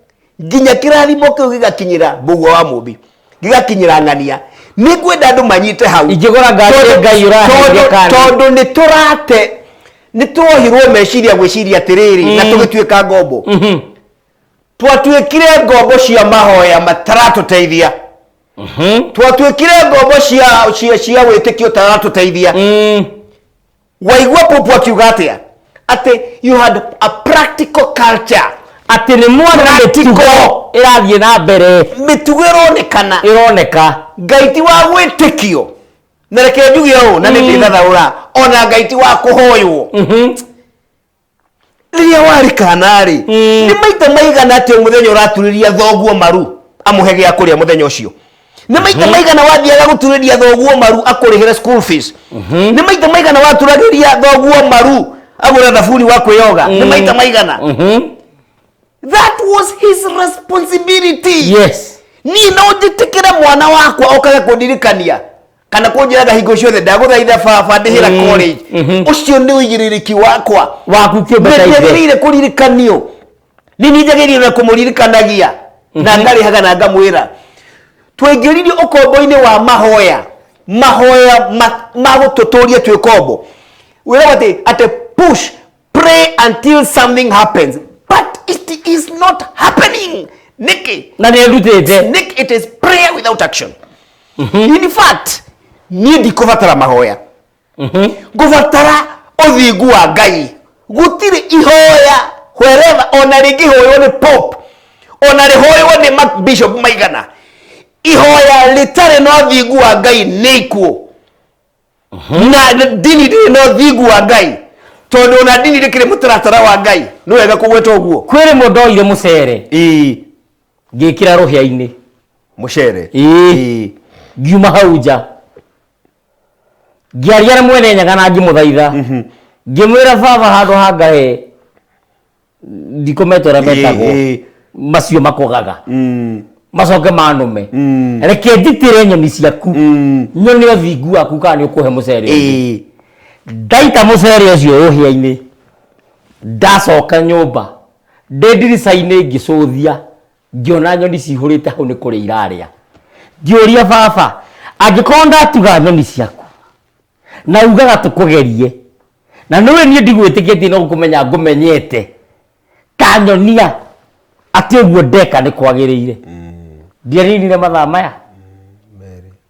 nginya kirathimo kiu gigakinyira Mbugua wa Mumbi gigakinyira ng'ania ni kwenda andu manyite hau ingigora ngari Ngai uraheire kana tondu ni turate ni twohirwo meciria gwiciria tiriri na tugituika ngombo twatuikire ngombo cia mahoya mataratuteithia twatuikire ngombo cia witikio taratuteithia waigua popo akiuga atia ati you had a practical culture ati ni mwana mitugo irathie na mbere mitugo ironeka ngaiti wa witikio na reke njuge ũũ na nĩ ndĩthathaũra ona ngaiti wa kũhoywo rĩrĩa warĩ kanarĩ nĩ maita maigana atĩ mũthenya ũraturĩria thoguo maru amũhe gĩa kũrĩa mũthenya ũcio nĩ maita maigana wathiaga gũturĩria thoguo maru akũrĩhĩre school fees nĩ maita maigana waturagĩria thoguo maru agũre thabuni wa kwĩyoga nĩ maita maigana that was his responsibility yes ni no njĩtĩkĩre mwana wakwa okaga kũndirikania kana kunjiraga hingo ciothe ndaguthaitha baba ndihira college ucio ni uigiriki wakwa waku kiumbe ndagirire kuririkanio ni njagirire na kumuririkanagia na ngarihaga na ngamwira twengiririe ukombo-ini wa mahoya magututuria twi kombo wira ati push pray until something happens but it is not happening Nick na ndirutite Nick it is prayer without action in fact ni ndikubatara mahoya ngubatara uthingu wa Ngai gutire ihoya wherever ona ringi hoyo ni pop ona rihoyo ni bishop maigana ihoya litare no uthingu wa Ngai nikuo na dini ndi no uthingu wa Ngai tondu ona dini rikire mutaratara wa Ngai no wega kugweta uguo kwire mundu oire mucere ngikira ruhia-ini mucere ngiuma hau nja ngiaria na mwene nyaga na ngimuthaitha ngimwira baba handu hangahe ndikometora metagwo macio makogaga macoke manume reke nditire nyoni ciaku nyoni uthingu waku kana ni ukuhe mucere ndaita mucere ucio ruhia-ini ndacoka nyumba ndindirica-ini ngicuthia ngiona nyoni cihurite hau ni kuria iraria ngiuria baba angikorwo ndatuga nyoni ciaku na ugaga tukugerie na niwe nie ndigwitikitie no kumenya ngumenyete kanyonia ati uguo ndeka ni kwagiriire ndiarinire mathaa maya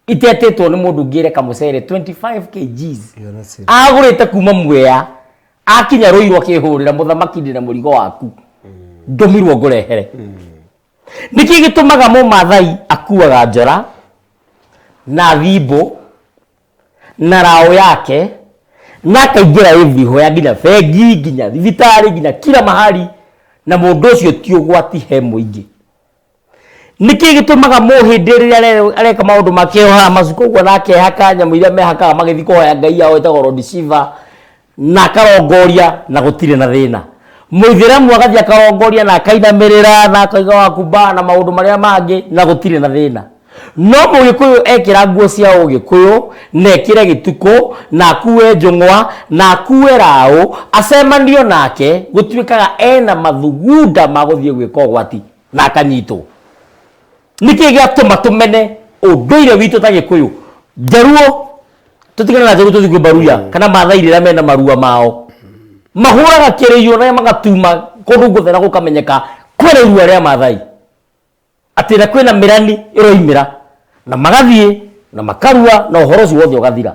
itetetwo ni mundu ngireka mucere 25 kgs agurite kuma Mwea akinya Ruirwo akihurira Muthamaki ndina murigo waku ndomirwo ngurehere niki gitumaga Mumathai akuaga njora na thimbo na rao yake na kaingira hivi hoya nginya bengi nginya thibitari nginya kila mahali na mundu ucio ti ugwati he muingi niki gitumaga muhindiria areka maundu makioha macuko gwa nake haka nyamu iria mehakaga magithi kuhoya Ngai yao etagwo Lord Shiva na karongoria na gutire na thina muithiramu agathi akarongoria na akainamirira na akaiga wakumba na maundu maria mangi na gutire na thina no Mugikuyu ekira nguo cia Ugikuyu na ekire gituko na akue njungwa na akue rao acemanio nake gutwikaga ena mathugunda maguthie gwika gwati na akanyitwo niki giatuma tumene unduire witu ta Gikuyu Jaruo tutigana na Jaruo tuthigwe baruya kana Maathai rira mena marua mao mahuraga kirio na magatuma kundu guthera gukamenyeka kwena irua ria Maathai ati na kwena mirani iroimira na magathie na makarua na uhoro ucio wothe ugathira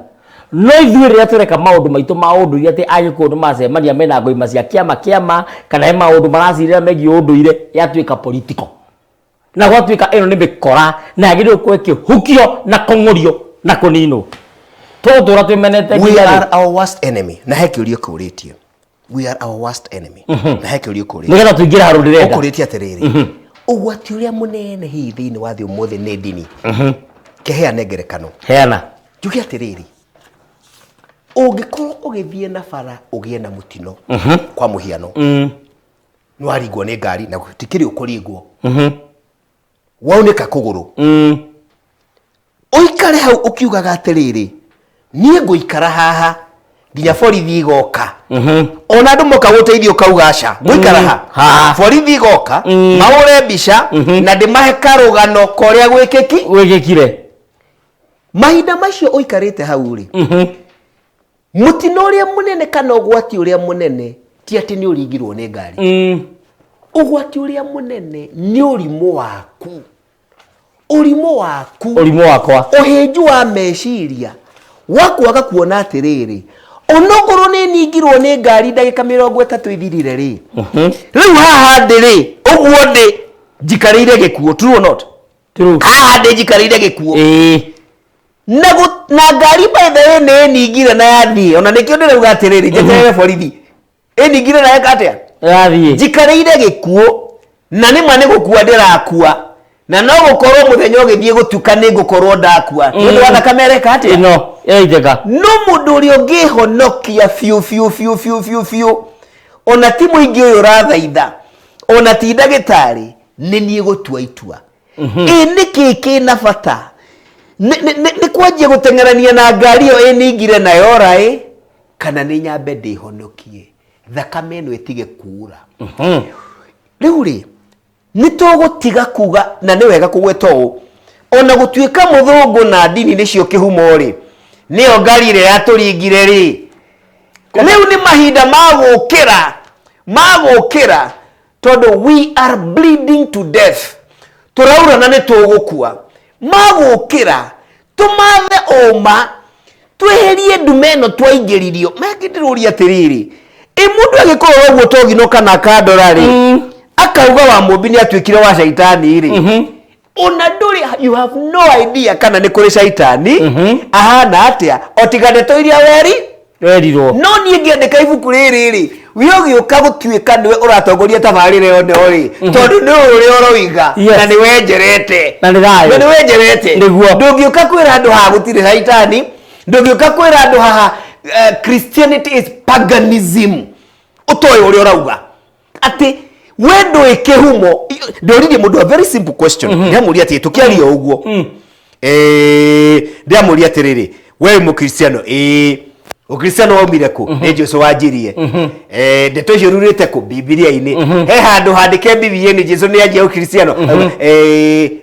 no ithuĩ rĩrĩa tũreka maũndũ maitũ ma ũndũire atĩ Agĩkũyũ macemania mena ngoima cia kĩama kana he maũndũ maracirĩra megiĩ ũndũire yatuĩka political na gwatuĩka ĩno nĩ mĩkora na yagĩrĩirwo gũkorwo ĩkĩhukio na kũng'ũrio na kũninwo tũtũra twĩmenete we are our worst enemy na he kĩũria kũrĩtie we are our worst enemy na he kĩũria kũrĩtie nĩgetha tũingĩre harũ ndĩrenda ũkũrĩtie atĩrĩrĩ ũgwati ũrĩa mũnene hihi thĩinĩ wa thĩ ũmũthĩ nĩ ndini kĩheane ngerekano heana njuge atĩrĩrĩ ũngĩkorwo ũgĩthiĩ na bara ũgĩe na mũtino kwa mũhiano nĩwaringwo nĩ ngari na gũtikĩrĩ ũkũringwo waunĩka kũgũrũ ũikare hau ũkiugaga atĩrĩrĩ niĩ ngũikara haha nginya borithi igoka ona andũ moka gũteithio kauga aca ngũikara ha borithi igoka mahũre mbica na ndĩmahe karũgano korĩa gwĩkĩkire mahinda macio ũikarĩte hau rĩ mũtino ũrĩa mũnene kana ũgwati ũrĩa mũnene ti atĩ nĩ ũringirwo nĩ ngari ũgwati ũrĩa mũnene nĩ ũrimũ wakwa ũhĩnju wa meciria wakwaga kuona atĩrĩrĩ onokorwo nĩ ningirwo nĩ ngari ndagĩka 30 ithirire rĩ rĩu haha ndĩrĩ ũguo ndĩ njikarĩire gĩkuũ true or not haha ndĩ njikarĩire gĩkuũ na ngari by the way nĩ ningire na yathiĩ ona nĩkĩo ndĩrauga atĩrĩrĩ njeterere borithi ningire na yeka atĩa yathiĩ njikarĩire gĩkuũ na nĩma nĩ gũkua ndĩrakua na no gũkorwo mũthenya ũgĩthiĩ gũtuka nĩ ngũkorwo ndakua nĩ wa thakame ereka atĩa no mũndũ ũrĩa ũngĩhonokia biũ ona ti mũingĩ ũyũ ũrathaitha ona ti ndagĩtarĩ nĩ niĩ gũtua itua nĩkĩ kĩna bata nĩ kwanjia gũteng'erania na ngari ĩyo ningire nayo raĩ kana nĩ nyambe ndĩhonokie thakame ĩno ĩtige kuura rĩu rĩ nĩ tũgũtiga kuga na nĩ wega kũgweta ũũ ona gũtuĩka mũthũngũ na ndini nĩcio kĩhumo rĩ nĩyo ngari ĩrĩa yatũringire rĩ rĩu nĩ mahinda magũkĩra tondũ we are bleeding to death tũraura na nĩ tũgũkua magũkĩra tũmathe ũma tweherie ndume ĩno twaingĩririo magĩndĩrũria atĩrĩrĩ mũndũ agĩkorwo ũguo Togno kana kandora rĩ akauga wa Mumbi nĩ atuĩkire wa shaitani rĩ ona ndũrĩ you have no idea kana nĩ kũrĩ shaitani ahana atĩa otiga ndeto iria werirwo no niĩ ngĩandĩka ibuku rĩrĩ rĩ we ũgĩũka gũtuĩka nĩwe ũratongoria tabarĩre yone rĩ tondũ nĩ ũrĩa ũroiga na nĩ wenjerete ndũngĩũka kwĩra andũ haha gũtirĩ shaitani ndũngĩũka kwĩra andũ haha Christianity is paganism ũtoĩ ũrĩa ũrauga atĩ wendo ĩkĩhumo ndoririe mũndũ a very simple question ndĩamũria atĩ tũkĩaria ũguo ndĩamũria atĩrĩrĩ we mũkristiano ũkristiano waumire kũ nĩ Jesũ wanjirie ndeto icio rurĩte kũ Biblia-inĩ he handũ handĩke Biblia-inĩ Jesũ nĩ anjia ũkristiano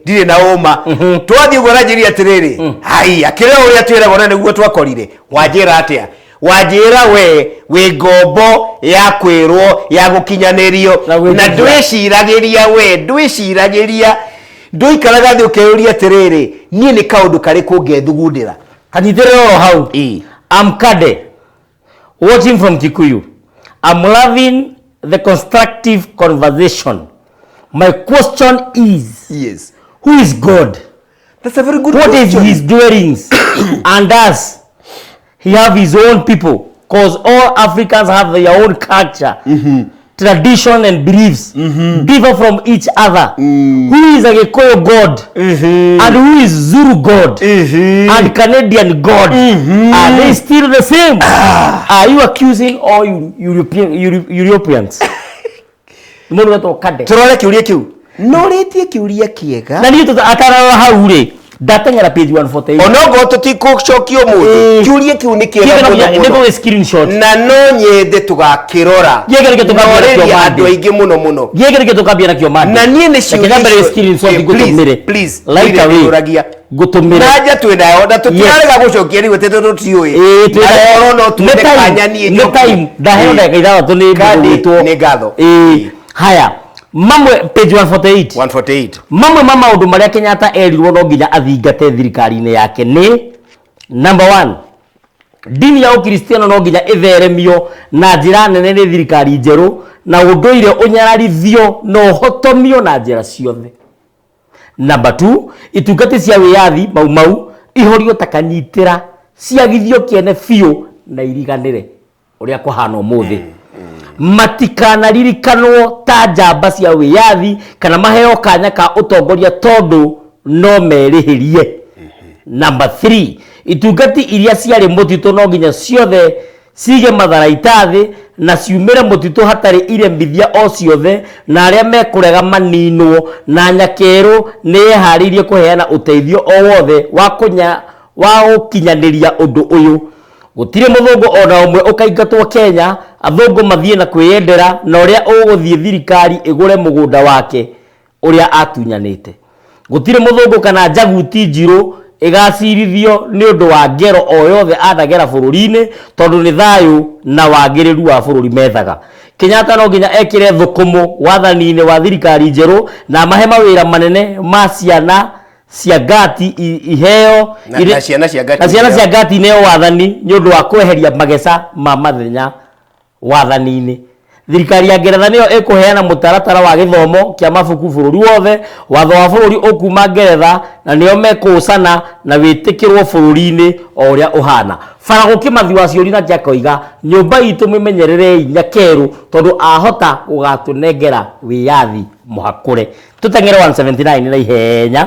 ndirĩ na ũma twathiĩ ũguo aranjĩria atĩrĩrĩ haiya kĩrĩa ũrĩa twĩragwo na nĩguo twakorire wanjĩra atĩa wanjĩra we wĩ ngombo ya kwĩrwo ya gũkinyanĩrio na ndwĩciragĩria ndũikaraga thĩ ũkeyũria atĩrĩrĩ niĩ nĩ kaũndũ karĩkũ ngethugundĩra kanyitĩrĩra oro hau I'm Kade watching from Kikuyu. I'm loving the constructive conversation. My question is yes, who is God? That's a very good question. What is his doings? And does he have his own people? Because all Africans have their own culture, tradition and beliefs, differ from each other. Who is a Gikuyu God? And who is Zulu God? And Canadian God? Are they still the same? Are you accusing all Europeans? Turore kiuria kiu noretie kiuria kiega na niĩ atarara hau rĩ ndateng'era page 148 onogo tutikucokio mũndũ kiuria kiu nĩ kĩega mũno screenshot na no nyende tugakĩrora gĩkĩrĩke tukambia nakĩo andũ aingĩ mũno gĩkĩrĩke tukambia nakĩo mande na niĩ nĩ ciuria screenshot ngũtũmĩre please like away ngũtũmĩre naja twĩnayo na tũtirarega gũcokia rĩu tete tũtiũĩ oro no tuone kanya niĩ nĩ time ndaheo ndagĩka ithathatũ nĩ mbũgĩtwo nĩ ngatho haya mamwe page 148 mamwe maũndũ marĩa Kenyatta erirwo no nginya athingate thirikari-inĩ yake nĩ number 1 dini ya ũkristiano no nginya ĩtheremio na njĩra nene nĩ thirikari njerũ na ũndũire ũnyararithio na ũhotomio na njĩra ciothe. Number 2 itungati cia wĩyathi mau ihorio takanyitĩra ciagithio kĩene biũ na iriganĩre ũrĩa kũhana ũmũthĩ matikanaririkanwo ta njamba cia wĩyathi kana maheo kanya ka ũtongoria tondũ no merĩhĩrie. Number 3 itungati iria ciarĩ mũtitũ no nginya ciothe sige matharaita thĩ na ciumĩre mũtitũ hatarĩ iremithia o ciothe na arĩa mekũrega maninwo na nyakerũ nĩ yeharĩirie kũheana ũteithio o wothe wa gũkinyanĩria ũndũ ũyũ. Gũtirĩ mũthũngũ ona ũmwe ũkaingatwo Kenya athũngũ mathiĩ na kwĩyendera na ũrĩa ũgũthiĩ thirikari ĩgũre mũgũnda wake ũrĩa atunyanĩte. Gũtirĩ mũthũngũ kana njaguti njirũ ĩgacirithio nĩ ũndũ wa ngero o yothe athagera bũrũri-inĩ tondũ nĩ thayũ na wagĩrĩru wa bũrũri methaga. Kenyatta no nginya ekĩre thũkũmũ wathani-inĩ wa thirikari njerũ na mahe mawĩra manene ma ciana cia ngati iheo na ciana cia ngati neo wathani nĩ ũndũ wa kweheria mageca ma mathenya wathani-inĩ. Thirikari ya Ngeretha nĩyo ĩkũheana mũtaratara wa gĩthomo kĩa mabuku bũrũri wothe. Watho wa bũrũri ũkuma Ngeretha na nĩo mekũcana na wĩtĩkĩrwo bũrũri-inĩ o ũrĩa ũhana. Faragũ Kĩmathi wa Ciũri na Njakoiga nyũmba itũ mĩmenyererei nyakerũ tondũ ahota gũgatũnengera wĩyathi mũhakũre. Tũteng'ere 179 na ihenya.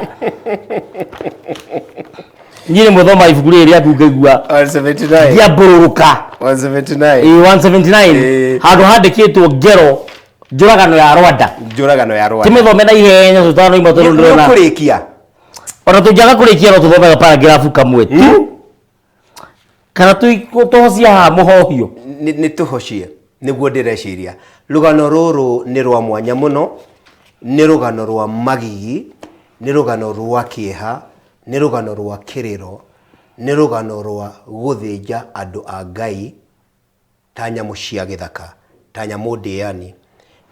Nyine mũthoma ibuku rĩrĩ rĩaku ngaigua 179 ndiambũrũrũka 179 handũ handĩkĩtwo ngero njũragano ya Rwanda tĩmĩthome na ihenya tũtanoima tondũ ndĩrona kũrĩkia ona tũngĩaga kũrĩkia no tũthomega paragrafu kamwe tu kana tũhocia haha mũhohio nĩ tũhocie nĩguo ndĩreciria. Rũgano rũrũ nĩ rwa mwanya mũno, nĩ rũgano rwa magigi, nĩ rũgano rwa kĩeha, nĩ rũgano rwa kĩrĩro, nĩ rũgano rwa gũthĩnja andũ a Ngai ta nyamũ cia gĩthaka, ta nyamũ ndĩani.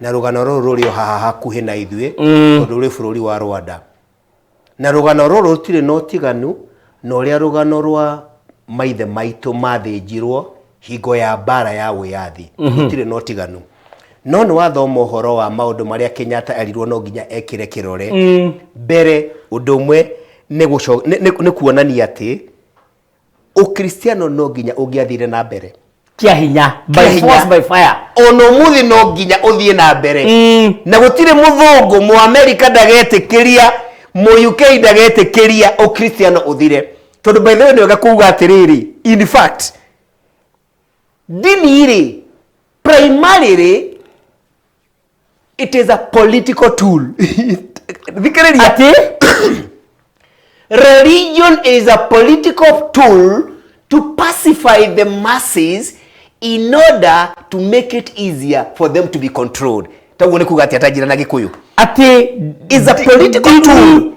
Na rũgano rũrũ rũrĩ o haha hakuhĩ na ithuĩ tondũ rũrĩ bũrũri wa Rwanda. Na rũgano rũrũ rũtirĩ na ũtiganu na ũrĩa rũgano rwa maithe maitũ mathĩnjirwo hingo ya mbara ya wĩyathi. Rũtirĩ na ũtiganu. No nĩ wathoma ũhoro wa maũndũ marĩa Kenyatta erirwo no nginya ekĩre kĩrore mbere. Ũndũ ũmwe nĩ kuonania atĩ ũkristiano no nginya ũngĩathire na mbere kĩa hinya by force by fire. Ono mũthĩ no nginya ũthiĩ na mbere na gũtirĩ mũthũngũ mu America ndagetĩkĩria mu UK ndagetĩkĩria ũkristiano ũthire. Tondũ by the way nĩwega kuuga atĩrĩrĩ, in fact dini ĩrĩ primarily it is a political tool. Thikĩrĩria atĩ religion is a political tool to pacify the masses in order to make it easier for them to be controlled. Taguo nĩ kuga atĩ atanjĩra na Gĩkũyũ atĩ is a political tool.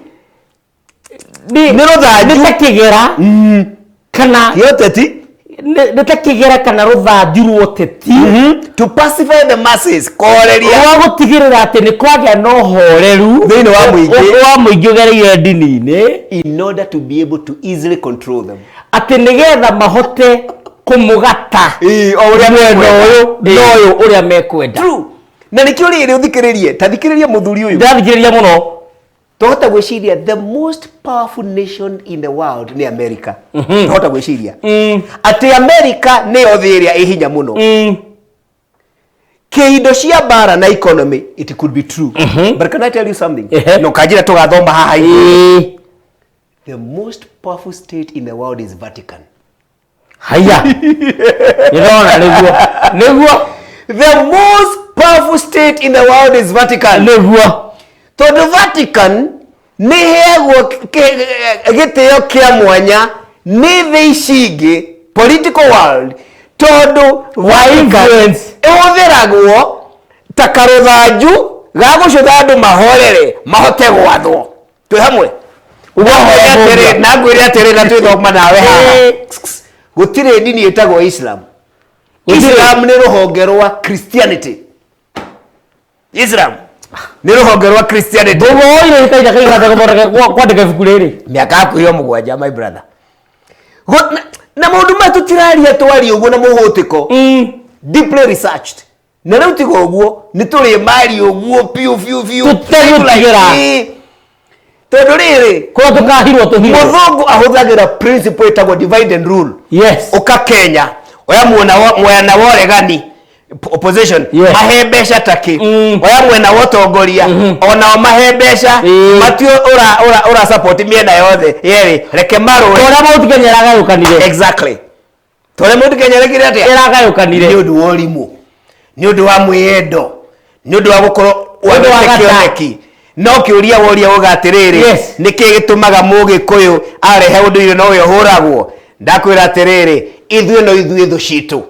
Nĩ rũthanju kana yoteti nĩ ta kĩgera kana rũthanju rwa ũteti to pacify the masses, kũhoreria wa gũtigĩrĩra atĩ nĩ kwagĩa na ũhoreru thĩinĩ wa mũingĩ ũgereire ndini-inĩ in order to be able to easily control them. Atĩ nĩgetha mahote kũmũgata o ũrĩa ũyũ ũrĩa mekwenda. True. Na nĩkĩo rĩrĩ ũthikĩrĩrie, ta thikĩrĩria mũthuri ũyũ. Ndathikĩrĩria mũno. Tohota gwĩciria the most powerful nation in the world nĩ America. Tohota gwĩciria atĩ America nĩyo thĩ ĩrĩa ĩ hinya mũno. Kĩindo cia bara na economy, it could be true. But can I tell you something? No kanjĩra tũgathoma haha. The most powerful state in the world is Vatican. Haya. Nĩguo. The most powerful state in the world is Vatican. Nĩguo. Tondũ Vatican nĩ heagwo gĩtĩo kĩa mwanya nĩ thĩ ici ingĩ political world tondũ Vatican ĩhũthĩragwo ta karũthanju ga gũcũtha andũ mahorere mahote gwathwo. Twĩ hamwe? Na ngwĩre atĩrĩ na twĩthoma nawe haha. Gũtirĩ dini ĩtagwo Islam. Islam nĩ rũhonge rwa Christianity. Islam nĩ rũhonge rwa Christianity. Ndũgoire kaida kwandĩka ibuku rĩrĩ mĩaka hakuhĩ 7 my brother. Na maũndũ maya tũtiraria twaria ũguo na mũhũtĩko. Deeply researched. Na rĩu tiga ũguo nĩ tũrĩ mari ũguo piu. Tũtegũtigĩra. Tondũ rĩrĩ kũrĩa tũkahirwo tũhirwo. Mũthũngũ ahũthagĩra principle ĩtagwo divide and rule. Yes. Ũka Kenya oya mwena woregani opposition mahe mbeca taki oya mwena wotongoria ona mahembesha matio ora support miena yothe yeri reke marwe tora mũndũ Kenya ragayũkanire exactly tora mũndũ Kenya rekire atia ragayũkanire ni ũndũ wa ũrimũ ni ũndũ wa mwĩyendo ni ũndũ wa gũkorwo wandĩkĩoneki no kĩũria woria ũgatirĩrĩ nĩkĩ gĩtũmaga mũgĩkũyũ arehe ũndũire no yo hũragwo ndakwĩra atĩrĩrĩ ithuĩ no ithuĩ thũ citũ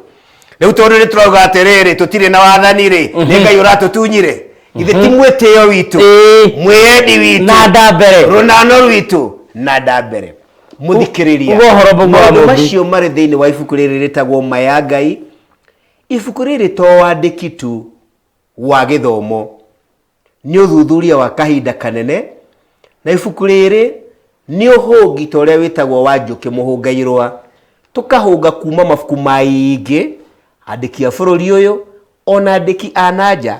rĩu tondũ nĩ tũrauga atĩrĩrĩ tũtirĩ na wathani rĩ nĩ Ngai ũratũtunyire ithe ti mwĩtĩo witũ mwĩyendi witũ na ndambere rũnano rwitũ na ndambere mũthikĩrĩria maũndũ macio marĩ thĩinĩ wa ibuku rĩrĩ rĩtagwo Maya Ngai. Ibuku rĩrĩ to wandĩki tu wa gĩthomo nĩ ũthuthuria wa kahinda kanene na ibuku rĩrĩ nĩ ũhũngi ta ũrĩa wĩtagwo wa njũkĩ mũhũngairwa tũkahũnga kuma mabuku maingĩ andĩki a bũrũri ũyũ ona andĩki a nanja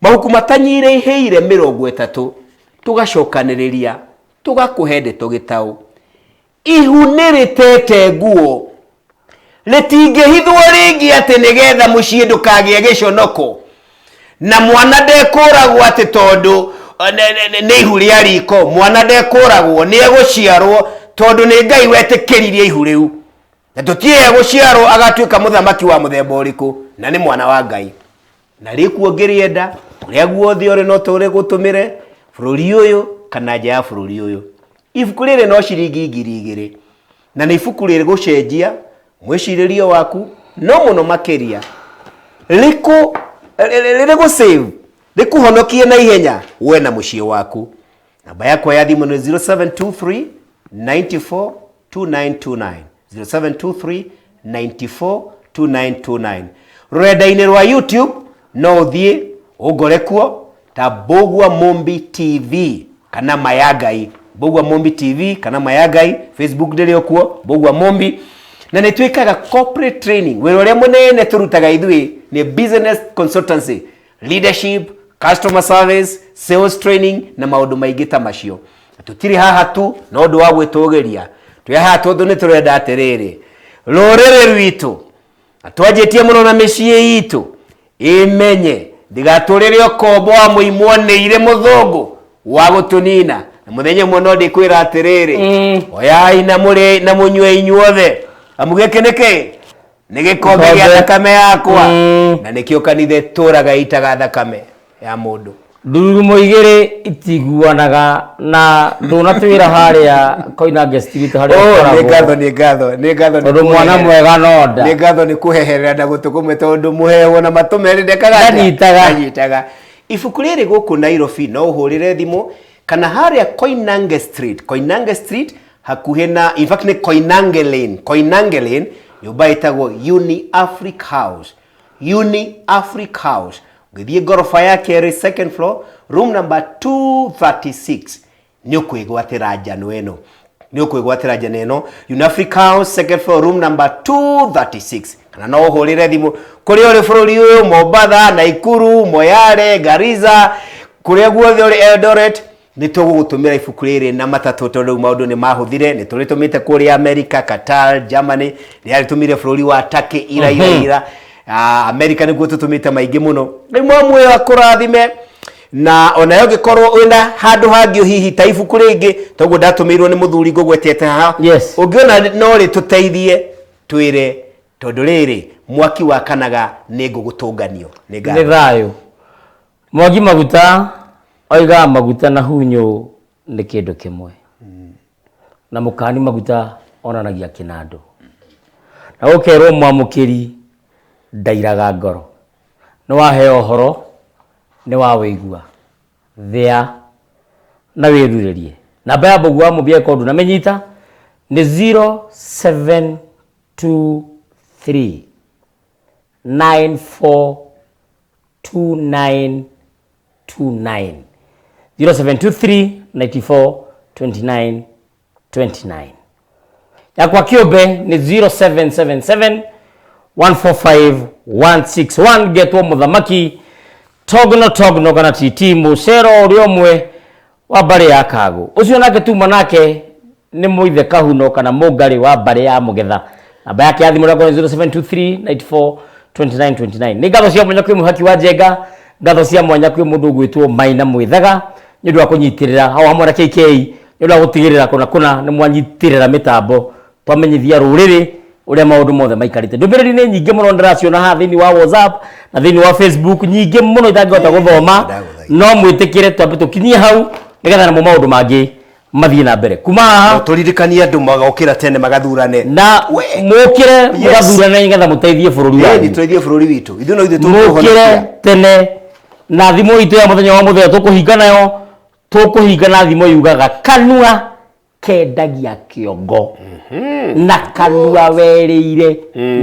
mabuku matanyirĩhĩire 30 tũgacokanĩrĩria tũgakũhe ndeto gĩtaũ ihu nĩrĩtete nguo rĩtingĩhithwo rĩngĩ atĩ nĩgetha mũciĩ ndũkagĩe gĩconoko na mwana ndekũragwo atĩ tondũ nĩ ihu rĩa riko mwana ndekũragwo nĩ egũciarwo tondũ nĩ Ngai wetĩkĩririe ihu rĩu na tũtiĩ egũciarwo agatuĩka mũthamaki wa mũthemba ũrĩkũ na nĩ mwana wa Ngai na rĩkuo ngĩrĩenda ũrĩa guothe ũrĩ no tũrĩ gũtũmĩre bũrũri ũyũ kana nja ya bũrũri ũyũ. Ibuku rĩrĩ no ciringi 2,000 na nĩ ibuku rĩrĩ gũcenjia mwĩcirĩrio waku no mũno makĩria rĩrĩ gũsave rĩkũhonokie na ihenya we na mũciĩ waku. Namba yakwa ya thimũ nĩ 0723 94 2929 0723 94 2929. Rũrenda-inĩ rwa YouTube no ũthiĩ ũngore kuo ta Mbugua Mumbi TV kana Maya Ngai. Mbugua Mumbi TV kana Maya Ngai. Facebook ndĩrĩ kuo Mbugua Mumbi. Na nĩ twĩkaga corporate training wĩra ũrĩa mũnene tũrutaga ithuĩ nĩ business consultancy, leadership, customer service, sales training na maũndũ maingĩ ta macio. Tũtirĩ haha tu na ũndũ wa gwĩtũgĩria twĩ haha tondũ nĩ tũrenda atĩrĩrĩ rũrĩrĩ rwitũ atwanjĩtie mũno na mĩciĩ itũ ĩmenye ndigatũrĩre ũkombo wa mũimwanĩire mũthũngũ wa gũtũnina na mũthenya ũmwe no ndĩkwĩra atĩrĩrĩ oyai na mũrĩ na mũnyue inyuothe amugĩke nĩkĩ nĩ gĩkombe gĩa thakame yakwa na nĩkĩo kanitha tũraga itaga thakame ya mũndũ. Ndururumo igĩrĩ itiguanaga na ndũnatwĩra harĩa Koinange Street harĩa nĩ ngatho tondũ mwana mwega nonda nĩ ngatho nĩ kũheherera na gũtũkũme tondũ mũheho na matũmeri ndekaganyitaga. Ibuku rĩrĩ gũkũ Nairobi no ũhũrĩre thimũ kana harĩa Koinange Street hakuhĩ na in fact nĩ Koinange Lane nyũmba ĩtagwo Uni Africa House gĩthiĩ ngorofa ya kerĩ second floor room number 236 nĩ ũkwĩgwatĩra njano ĩno Uni Africa House second floor room number 236 kana no ũhũrĩre thimũ kũrĩa ũrĩ bũrũri ũyũ Mombasa, Naikuru, Moyale, Garissa kũrĩa guothe ũrĩ Eldoret nĩ tũgũgũtũmĩra ibuku rĩrĩ na matatũ tondũ maũndũ nĩ mahũthire nĩ tũrĩtũmĩte kũrĩa America, Qatar, Germany nĩ arĩtũmire bũrũri wa Turkey ira America nĩguo tũtũmĩte maingĩ mũno nĩ mwamwe wa kũrathime na ona yo gĩkorwo wĩna handũ hangĩ hihi ta ibuku rĩngĩ toguo ndatũmĩirwo nĩ mũthuri ngũgwetete haha ũngĩona no rĩtũteithie twĩre tondũ rĩrĩ mwaki wakanaga nĩ ngũgũtũnganio nĩ thayũ. Mwangi Maguta oiga maguta na hunyo nĩ kĩndũ kĩmwe na Mũkani Maguta onanagia kĩnandũ na gũkerwo mwamũkĩri ndairaga ngoro nĩ wahe ũhoro nĩ wa wĩigua thĩa na wĩrurĩrie. Namba ya Mbugua Mumbi kondu na menyita nĩ 0723 942929 0723 94 29 29. Yakwa kĩũmbe nĩ 0777 145 161. Getwo Muthamaki Togno kana TT Mũcero ũrĩa ũmwe wa mbarĩ ya Kagũ ũcio nake tuma nake nĩ Mũithe Kahuno kana Mũngarĩ wa mbarĩ ya Mũgetha. Namba yake ya thimũ nĩ 0723 94 29 nĩ ngatho cia mwanya kwĩ Mũhaki wa Njenga, ngatho cia mwanya kwĩ mũndũ gwĩtwo Maina Mwĩthaga nĩ ũndũ wa kũnyitĩrĩra hau hamwe na KK nĩ ũndũ wa gũtigĩrĩra kũna nĩ mwanyitĩrĩra mĩtambo twamenyithia rũrĩrĩ ũrĩa maũndũ mothe maikarĩte. Ndũmĩrĩri nĩ nyingĩ mũno ndĩraciona haha thĩinĩ wa WhatsApp na thĩinĩ wa Facebook, nyingĩ mũno itangĩhota gũthoma, no mwĩtĩkĩre twambe tũkinyie hau nĩgetha namo maũndũ mangĩ mathiĩ na mbere. Kuma haha tũririkanie andũ magokĩra tene magathurane na mũkĩre mũgathurane nĩgetha mũteithie bũrũri wanyu. Tũteithie bũrũri witũ. Ithuĩ no ithuĩ mũkĩre tene na thimũ itũ ya mũthenya wa mũthenya tũkũhinga nayo, tũkũhinga na thimũ yugaga kanua kendagia kĩongo na kanua werĩire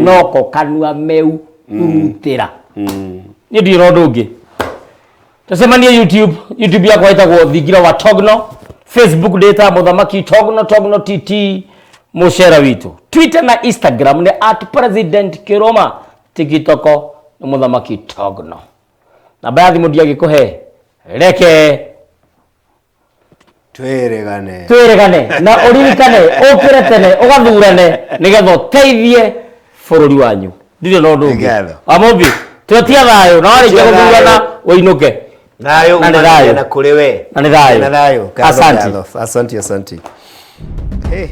noko kanua meu urutĩra. Nĩ ndirĩ ũndũ ũngĩ. Tũcemanie YouTube yakwa ĩtagwo Thingira wa Togno, Facebook data Muthamaki Togno TT Mucera witũ, Twitter na Instagram nĩ @president_kiroma, TikTok nĩ Muthamaki Togno. Namba ya thimũ ndiagĩkũhe reke twĩrĩgane na ũririkane ũkĩre tene ũgathurane nĩgetha ũteithie bũrũri wanyu. Ndirĩ na ũndũ ũngĩ. Mumbi twetia thayũ na warĩkia gũthurana ũinũke. Thayũ na kũrĩ we. Na nĩ thayũ. Asante. Hey.